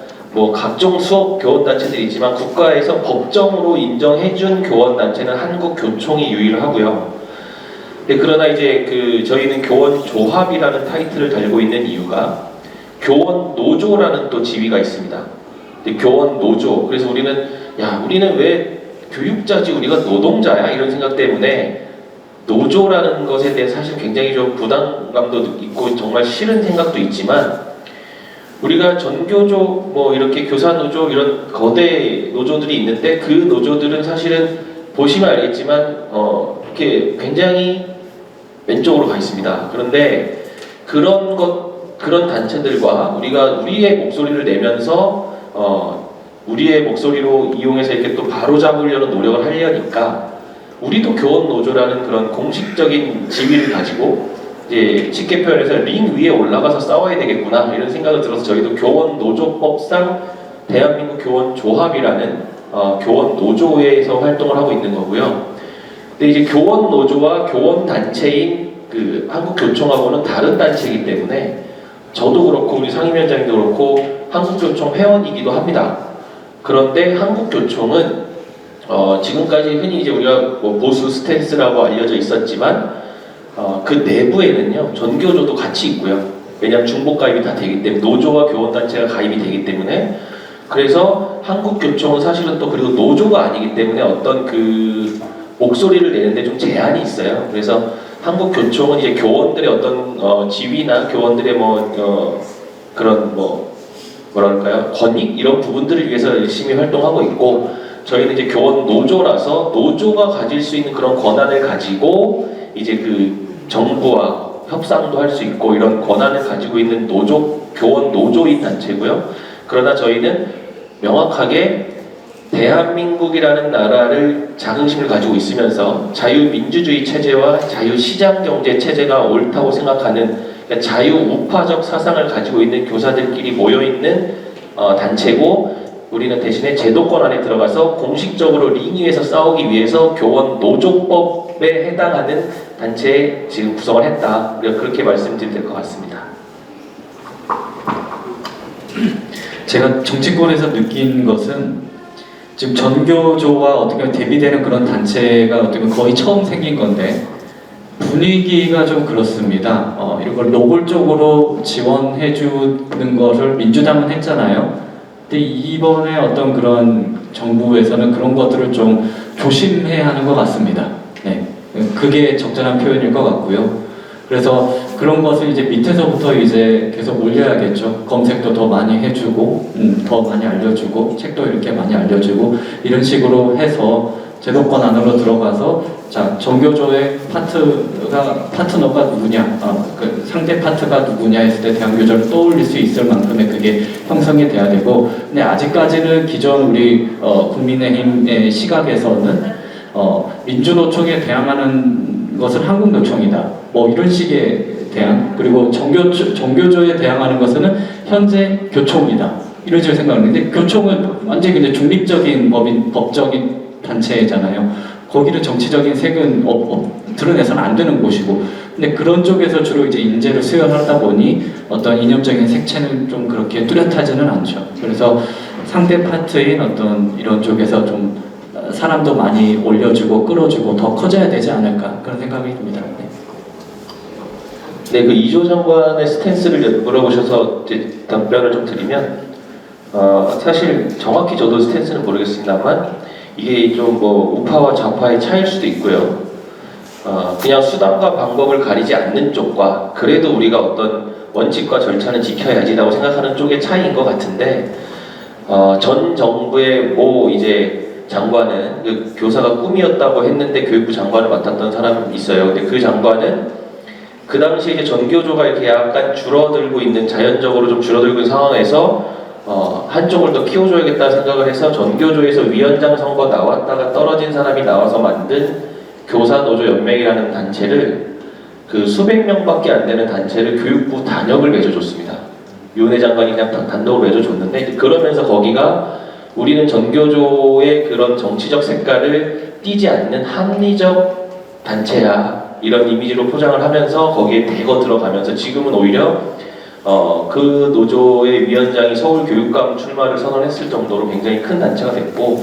각종 수업 교원 단체들이 있지만 국가에서 법정으로 인정해준 교원 단체는 한국교총이 유일하고요. 그러나 이제 저희는 교원 조합이라는 타이틀을 달고 있는 이유가 교원 노조라는 또 지위가 있습니다. 교원 노조. 그래서 우리는 왜 교육자지 우리가 노동자야 이런 생각 때문에 노조라는 것에 대해 사실 굉장히 좀 부담감도 있고 정말 싫은 생각도 있지만 우리가 전교조 이렇게 교사노조 이런 거대 노조들이 있는데 그 노조들은 사실은 보시면 알겠지만 이렇게 굉장히 왼쪽으로 가 있습니다. 그런데 그런 단체들과 우리가 우리의 목소리를 내면서 우리의 목소리로 이용해서 이렇게 또 바로잡으려는 노력을 하려니까 우리도 교원 노조라는 그런 공식적인 지위를 가지고 이제 쉽게 표현해서 링 위에 올라가서 싸워야 되겠구나 이런 생각을 들어서 저희도 교원 노조법상 대한민국 교원 조합이라는 교원 노조에서 활동을 하고 있는 거고요. 근데 이제 교원 노조와 교원 단체인 그 한국교총하고는 다른 단체이기 때문에 저도 그렇고 우리 상임위원장님도 그렇고 한국교총 회원이기도 합니다. 그런데 한국교총은 지금까지 흔히 이제 우리가 보수 스탠스라고 알려져 있었지만 그 내부에는요 전교조도 같이 있고요. 왜냐하면 중복 가입이 다 되기 때문에 노조와 교원단체가 가입이 되기 때문에 그래서 한국교총은 사실은 또 그리고 노조가 아니기 때문에 어떤 그 목소리를 내는데 좀 제한이 있어요. 그래서 한국교총은 이제 교원들의 어떤 지위나 교원들의 그런 뭐랄까요, 권익 이런 부분들을 위해서 열심히 활동하고 있고, 저희는 이제 교원 노조라서 노조가 가질 수 있는 그런 권한을 가지고 이제 그 정부와 협상도 할 수 있고 이런 권한을 가지고 있는 교원 노조인 단체고요. 그러나 저희는 명확하게 대한민국이라는 나라를 자긍심을 가지고 있으면서 자유민주주의 체제와 자유시장경제 체제가 옳다고 생각하는, 그러니까 자유우파적 사상을 가지고 있는 교사들끼리 모여있는 단체고, 우리는 대신에 제도권 안에 들어가서 공식적으로 링 위에서 싸우기 위해서 교원 노조법에 해당하는 단체에 지금 구성을 했다. 그렇게 말씀드리면 될 것 같습니다. 제가 정치권에서 느낀 것은 지금 전교조와 어떻게 보면 대비되는 그런 단체가 어떻게 보면 거의 처음 생긴 건데 분위기가 좀 그렇습니다. 이런 걸 노골적으로 지원해 주는 것을 민주당은 했잖아요. 근데 이번에 어떤 그런 정부에서는 그런 것들을 좀 조심해야 하는 것 같습니다. 네, 그게 적절한 표현일 것 같고요. 그래서 그런 것을 이제 밑에서부터 이제 계속 올려야겠죠. 검색도 더 많이 해주고, 더 많이 알려주고, 책도 이렇게 많이 알려주고, 이런 식으로 해서 제도권 안으로 들어가서, 자, 전교조의 파트너가 누구냐, 그 상대 파트가 누구냐 했을 때 대한교조를 떠올릴 수 있을 만큼의 그게 형성이 돼야 되고, 근데 아직까지는 기존 우리 국민의힘의 시각에서는 민주노총에 대항하는 것은 한국노총이다. 뭐 이런 식의 대항, 그리고 정교조에 대항하는 것은 현재 교총이다. 이런 식으로 생각하는데, 교총은 완전히 그냥 중립적인 법적인 단체잖아요. 거기는 정치적인 색은 드러내서는 안 되는 곳이고, 근데 그런 쪽에서 주로 이제 인재를 수혈하다 보니 어떤 이념적인 색채는 좀 그렇게 뚜렷하지는 않죠. 그래서 상대 파트인 어떤 이런 쪽에서 좀 사람도 많이 올려주고 끌어주고 더 커져야 되지 않을까, 그런 생각이 듭니다. 네, 그 이조 장관의 스탠스를 물어보셔서 이제 답변을 좀 드리면, 사실 정확히 저도 스탠스는 모르겠습니다만 이게 좀 우파와 좌파의 차이일 수도 있고요. 그냥 수단과 방법을 가리지 않는 쪽과 그래도 우리가 어떤 원칙과 절차는 지켜야지라고 생각하는 쪽의 차이인 것 같은데, 전 정부의 이제 장관은 그 교사가 꿈이었다고 했는데 교육부 장관을 맡았던 사람이 있어요. 근데 그 장관은 그 당시에 이제 전교조가 이렇게 약간 줄어들고 있는, 자연적으로 좀 줄어들고 있는 상황에서 한쪽을 더 키워줘야겠다 생각을 해서 전교조에서 위원장 선거 나왔다가 떨어진 사람이 나와서 만든 교사노조연맹이라는 단체를, 그 수백 명밖에 안 되는 단체를 교육부 단역을 맺어줬습니다. 윤회 장관이 그냥 단독으로 맺어줬는데, 그러면서 거기가 우리는 전교조의 그런 정치적 색깔을 띠지 않는 합리적 단체야, 이런 이미지로 포장을 하면서 거기에 대거 들어가면서 지금은 오히려 그 노조의 위원장이 서울교육감 출마를 선언했을 정도로 굉장히 큰 단체가 됐고,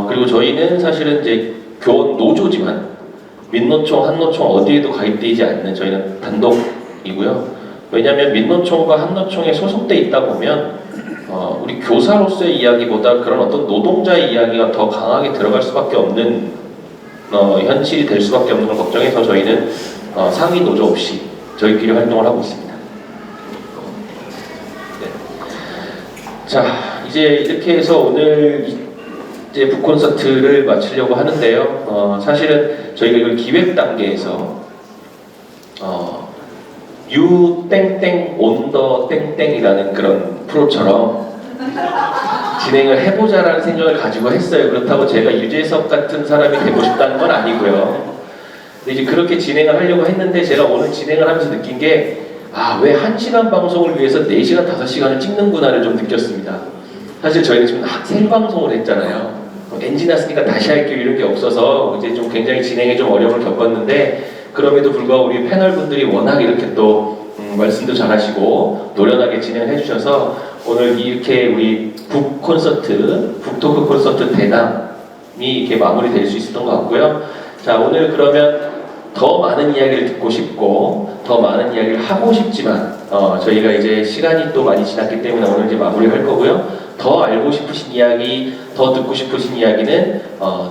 그리고 저희는 사실은 이제 교원 노조지만 민노총, 한노총 어디에도 가입되지 않는, 저희는 단독이고요. 왜냐하면 민노총과 한노총에 소속돼 있다 보면 우리 교사로서의 이야기보다 그런 어떤 노동자의 이야기가 더 강하게 들어갈 수밖에 없는 현실이 될 수밖에 없는 걸 걱정해서 저희는 상위 노조 없이 저희끼리 활동을 하고 있습니다. 네. 자, 이제 이렇게 해서 오늘 이제 북콘서트를 마치려고 하는데요. 사실은 저희가 이걸 기획 단계에서 유 땡땡 온더 땡땡이라는 그런 프로처럼 진행을 해보자라는 생각을 가지고 했어요. 그렇다고 제가 유재석 같은 사람이 되고 싶다는 건 아니고요. 근데 이제 그렇게 진행을 하려고 했는데, 제가 오늘 진행을 하면서 느낀 게, 왜 1시간 방송을 위해서 4시간, 5시간을 찍는구나를 좀 느꼈습니다. 사실 저희는 지금 생방송을 했잖아요. 엔진 났으니까 다시 할게요 이런 게 없어서 이제 좀 굉장히 진행에 좀 어려움을 겪었는데, 그럼에도 불구하고 우리 패널분들이 워낙 이렇게 또 말씀도 잘하시고 노련하게 진행을 해주셔서 오늘 이렇게 우리 북토크 콘서트 대담이 이렇게 마무리될 수 있었던 것 같고요. 자, 오늘 그러면 더 많은 이야기를 듣고 싶고 더 많은 이야기를 하고 싶지만 저희가 이제 시간이 또 많이 지났기 때문에 오늘 이제 마무리할 거고요. 더 알고 싶으신 이야기, 더 듣고 싶으신 이야기는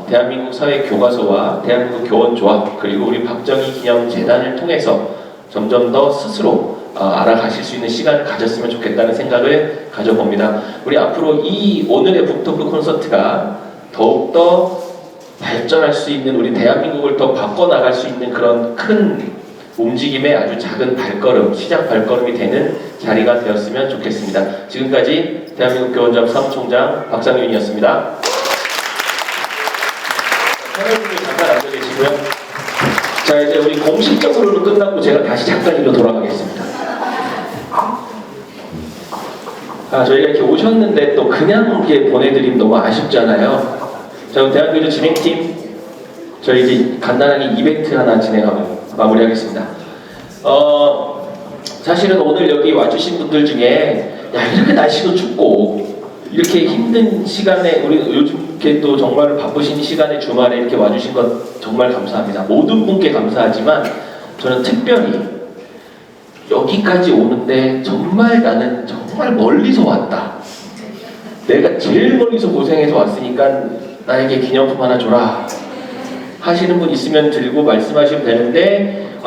대한민국 사회교과서와 대한민국 교원조합, 그리고 우리 박정희 기념재단을 통해서 점점 더 스스로 알아가실 수 있는 시간을 가졌으면 좋겠다는 생각을 가져봅니다. 우리 앞으로 이 오늘의 북토크 콘서트가 더욱더 발전할 수 있는, 우리 대한민국을 더 바꿔나갈 수 있는 그런 큰 움직임의 아주 작은 발걸음, 시작 발걸음이 되는 자리가 되었으면 좋겠습니다. 지금까지 대한민국 교원잡 사무총장 박상윤이었습니다. 선생님들 잠깐 앉아 계시고요. 자, 이제 우리 공식적으로는 끝났고 제가 다시 잠깐 일로 돌아가겠습니다. 저희가 이렇게 오셨는데 또 그냥 이렇게 보내드리면 너무 아쉽잖아요. 자, 그럼 대한교주 진행팀 저희 이제 간단하게 이벤트 하나 진행하고 마무리하겠습니다. 사실은 오늘 여기 와주신 분들 중에 야, 이렇게 날씨도 춥고 이렇게 힘든 시간에, 우리 요즘 이렇게 또 정말 바쁘신 시간에 주말에 이렇게 와주신 것 정말 감사합니다. 모든 분께 감사하지만 저는 특별히 여기까지 오는데 정말 나는 정말 멀리서 왔다, 내가 제일 멀리서 고생해서 왔으니까 나에게 기념품 하나 줘라 하시는 분 있으면 들고 말씀하시면 되는데,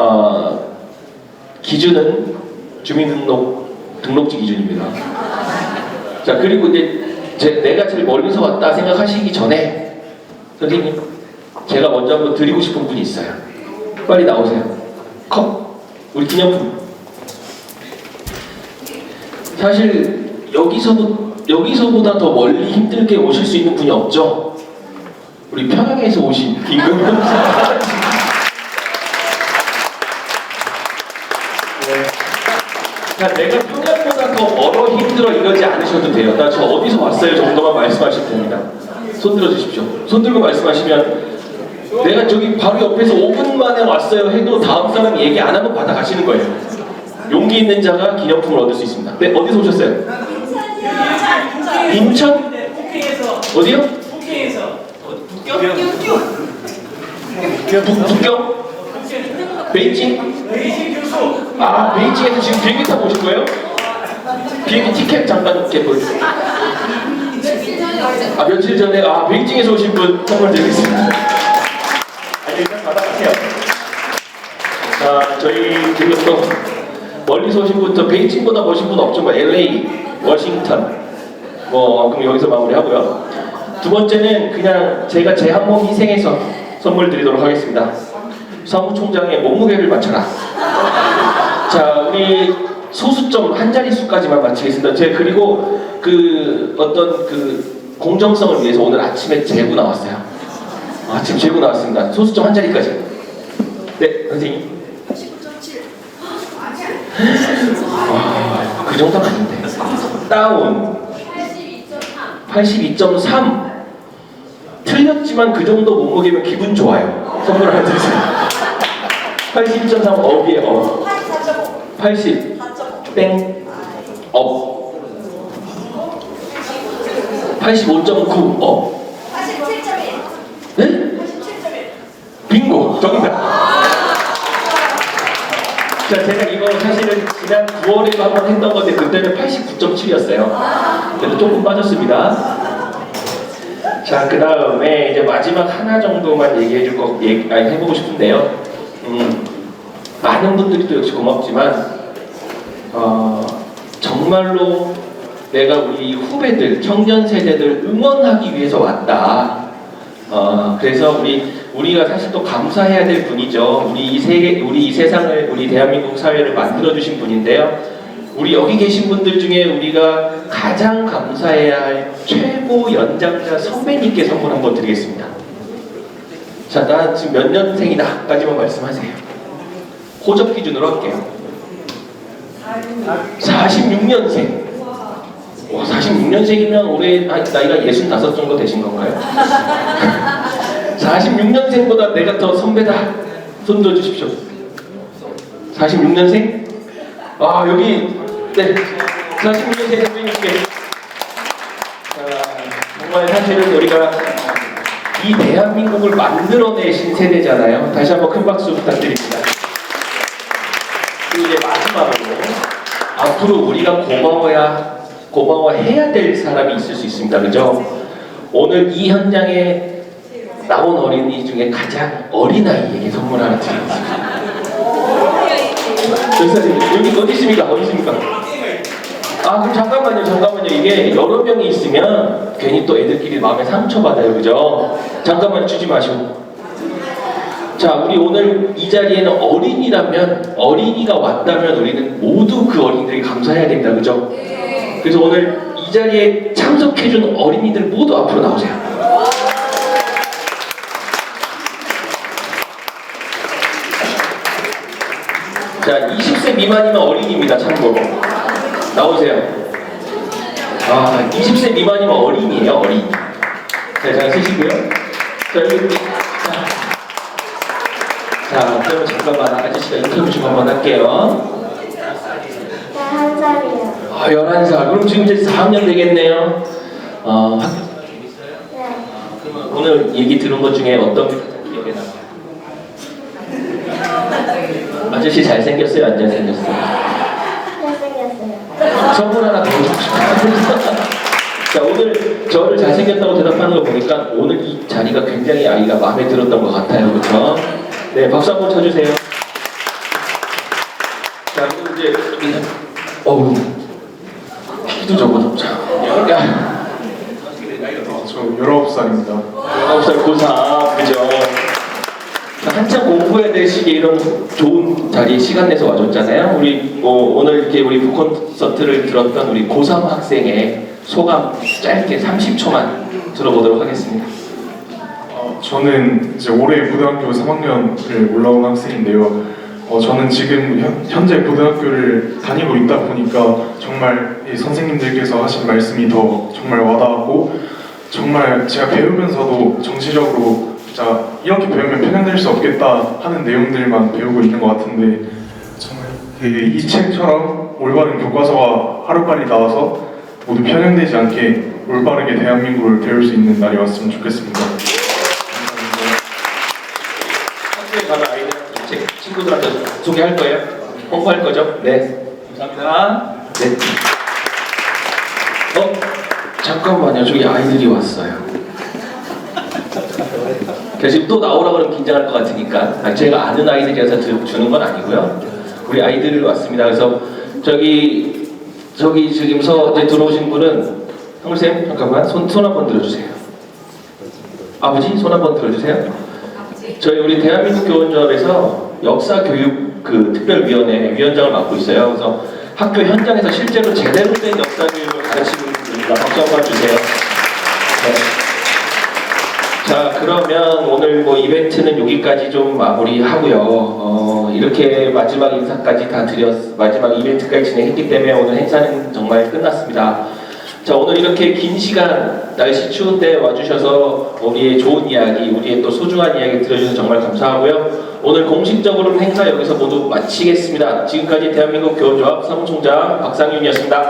기준은 주민등록지 기준입니다. 자, 그리고 이제 내가 제일 멀리서 왔다 생각하시기 전에 선생님, 제가 먼저 한번 드리고 싶은 분이 있어요. 빨리 나오세요. 컵, 우리 기념품. 사실 여기서보다 더 멀리 힘들게 오실 수 있는 분이 없죠. 우리 평양에서 오신 김근범 자, 내가 평양보다 더 멀어 힘들어 이러지 않으셔도 돼요. 나 저 어디서 왔어요 정도만 말씀하시면 됩니다. 손 들어주십시오. 손 들고 말씀하시면 내가 저기 바로 옆에서 5분 만에 왔어요 해도 다음 사람이 얘기 안 하면 받아가시는 거예요. 용기 있는 자가 기념품을 얻을 수 있습니다. 네, 어디서 오셨어요? 인천? 어디요? 북경에서. 북경? 베이징? 베이징에서 지금 비행기 타고 오신 거예요? 비행기 티켓 잠깐 이렇게 보여주세요. 며칠 전에 베이징에서 오신 분 선물 드리겠습니다. 일단 받아가세요. 저희 지금 또 멀리서 오신 분, 또 베이징보다 오신 분 없죠? LA, 워싱턴. 그럼 여기서 마무리하고요. 두 번째는 그냥 제가 제 한 몸 희생해서 선물 드리도록 하겠습니다. 사무총장의 몸무게를 맞춰라. 자, 우리 소수점 한 자릿수까지만 맞추겠습니다. 제가 그리고 어떤 공정성을 위해서 오늘 아침에 재고 나왔어요. 아침 재고 나왔습니다. 소수점 한 자리까지. 네, 선생님. 89.4. 그 정도는 아닌데. 다운. 82.3. 틀렸지만 그 정도 몸무게면 기분 좋아요. 선물 하나 드리세요. 82.3 업이에요. 업. 80 땡 업. 85.9 업. 87.1. 네? 87.1. 빙고 정답. 자, 제가 이거 사실은 지난 9월에도 한번 했던 건데 그때는 89.7이었어요. 그래도 조금 빠졌습니다. 자, 그 다음에 이제 마지막 하나 정도만 해보고 싶은데요. 많은 분들이 또 역시 고맙지만 정말로 내가 우리 후배들, 청년 세대들 응원하기 위해서 왔다. 그래서 우리가 사실 또 감사해야 될 분이죠. 우리 이 세상을, 우리 대한민국 사회를 만들어주신 분인데요. 우리 여기 계신 분들 중에 우리가 가장 감사해야 할 최고 연장자 선배님께 선물 한번 드리겠습니다. 자, 나 지금 몇 년생이다 까지만 말씀하세요. 호접 기준으로 할게요. 46년생. 와, 46년생이면 올해 나이가 65 정도 되신 건가요? 46년생보다 내가 더 선배다. 손 들어주십시오. 46년생? 여기 네, 46년생 선배님께 정말 사실은 우리가 이 대한민국을 만들어내신 세대잖아요. 다시 한번 큰 박수 부탁드립니다. 그리고 이제 마지막으로 앞으로 우리가 고마워해야 될 사람이 있을 수 있습니다. 그죠? 오늘 이 현장에 나온 어린이 중에 가장 어린아이에게 선물 하나 드리겠습니다. 몇 살입니까? 여기 어디 있습니까? 어디 있습니까? 아 그럼 잠깐만요. 이게 여러 명이 있으면 괜히 또 애들끼리 마음에 상처받아요, 그죠? 잠깐만 주지 마시고. 자, 우리 오늘 이 자리에는 어린이가 왔다면 우리는 모두 그 어린이들이 감사해야 된다, 그죠? 그래서 오늘 이 자리에 참석해준 어린이들 모두 앞으로 나오세요. 자, 20세 미만이면 어린이입니다, 참고로. 나오세요. 아, 20세 미만이면 어린이에요, 어린이. 자, 잘 쓰시고요. 자, 여기. 자, 그러면 잠깐만 아저씨가 인터뷰 좀 한번 할게요. 한 살이요. 아, 11살. 그럼 지금 이제 4학년 되겠네요. 학교 네. 그러면 오늘 얘기 들은 것 중에 어떤 게 가장 기억에 남아요? 아저씨 잘생겼어요? 안 잘생겼어요? 잘생겼어요. 선물 하나 더 주고 싶어요. 자, 오늘 저를 잘생겼다고 대답하는 거 보니까 오늘 이 자리가 굉장히 아이가 마음에 들었던 것 같아요. 그렇죠? 네, 박수 한번 쳐주세요. 자, 그리고 이제 어우, 키도 적어도 자, 저 19살입니다. 19살 고3, 그죠? 한참 공부해야 될 시기에 이런 좋은 자리에 시간 내서 와줬잖아요. 우리 오늘 이렇게 우리 북콘서트를 들었던 우리 고3 학생의 소감 짧게 30초만 들어보도록 하겠습니다. 저는 이제 올해 고등학교 3학년을 올라온 학생인데요. 저는 지금 현재 고등학교를 다니고 있다 보니까 정말 이 선생님들께서 하신 말씀이 더 정말 와닿았고, 정말 제가 배우면서도 정치적으로 진짜 이렇게 배우면 편향될 수 없겠다 하는 내용들만 배우고 있는 것 같은데, 정말 이 책처럼 올바른 교과서가 하루빨리 나와서 모두 편향되지 않게 올바르게 대한민국을 배울 수 있는 날이 왔으면 좋겠습니다. 학교에 가면 아이들한테 친구들한테 소개할 거예요? 홍보할 거죠? 네. 감사합니다. 네. 잠깐만요. 저기 아이들이 왔어요. 지금 또 나오라 그러면 긴장할 것 같으니까. 제가 아는 아이들이라서 주는 건 아니고요. 우리 아이들이 왔습니다. 그래서 저기 지금서 들어오신 분은 형님 잠깐만 손 한번 들어주세요. 아버지 손 한번 들어주세요. 저희 우리 대한민국 교원조합에서 역사교육 특별위원회 위원장을 맡고 있어요. 그래서 학교 현장에서 실제로 제대로 된 역사교육을 가르치는 분입니다. 박수 한번 주세요. 네. 자, 그러면 오늘 이벤트는 여기까지 좀 마무리하고요. 이렇게 마지막 인사까지 다 마지막 이벤트까지 진행했기 때문에 오늘 행사는 정말 끝났습니다. 자, 오늘 이렇게 긴 시간 날씨 추운데 와주셔서 우리의 좋은 이야기, 우리의 또 소중한 이야기 들어주셔서 정말 감사하고요. 오늘 공식적으로는 행사 여기서 모두 마치겠습니다. 지금까지 대한민국 교원조합 사무총장 박상윤이었습니다.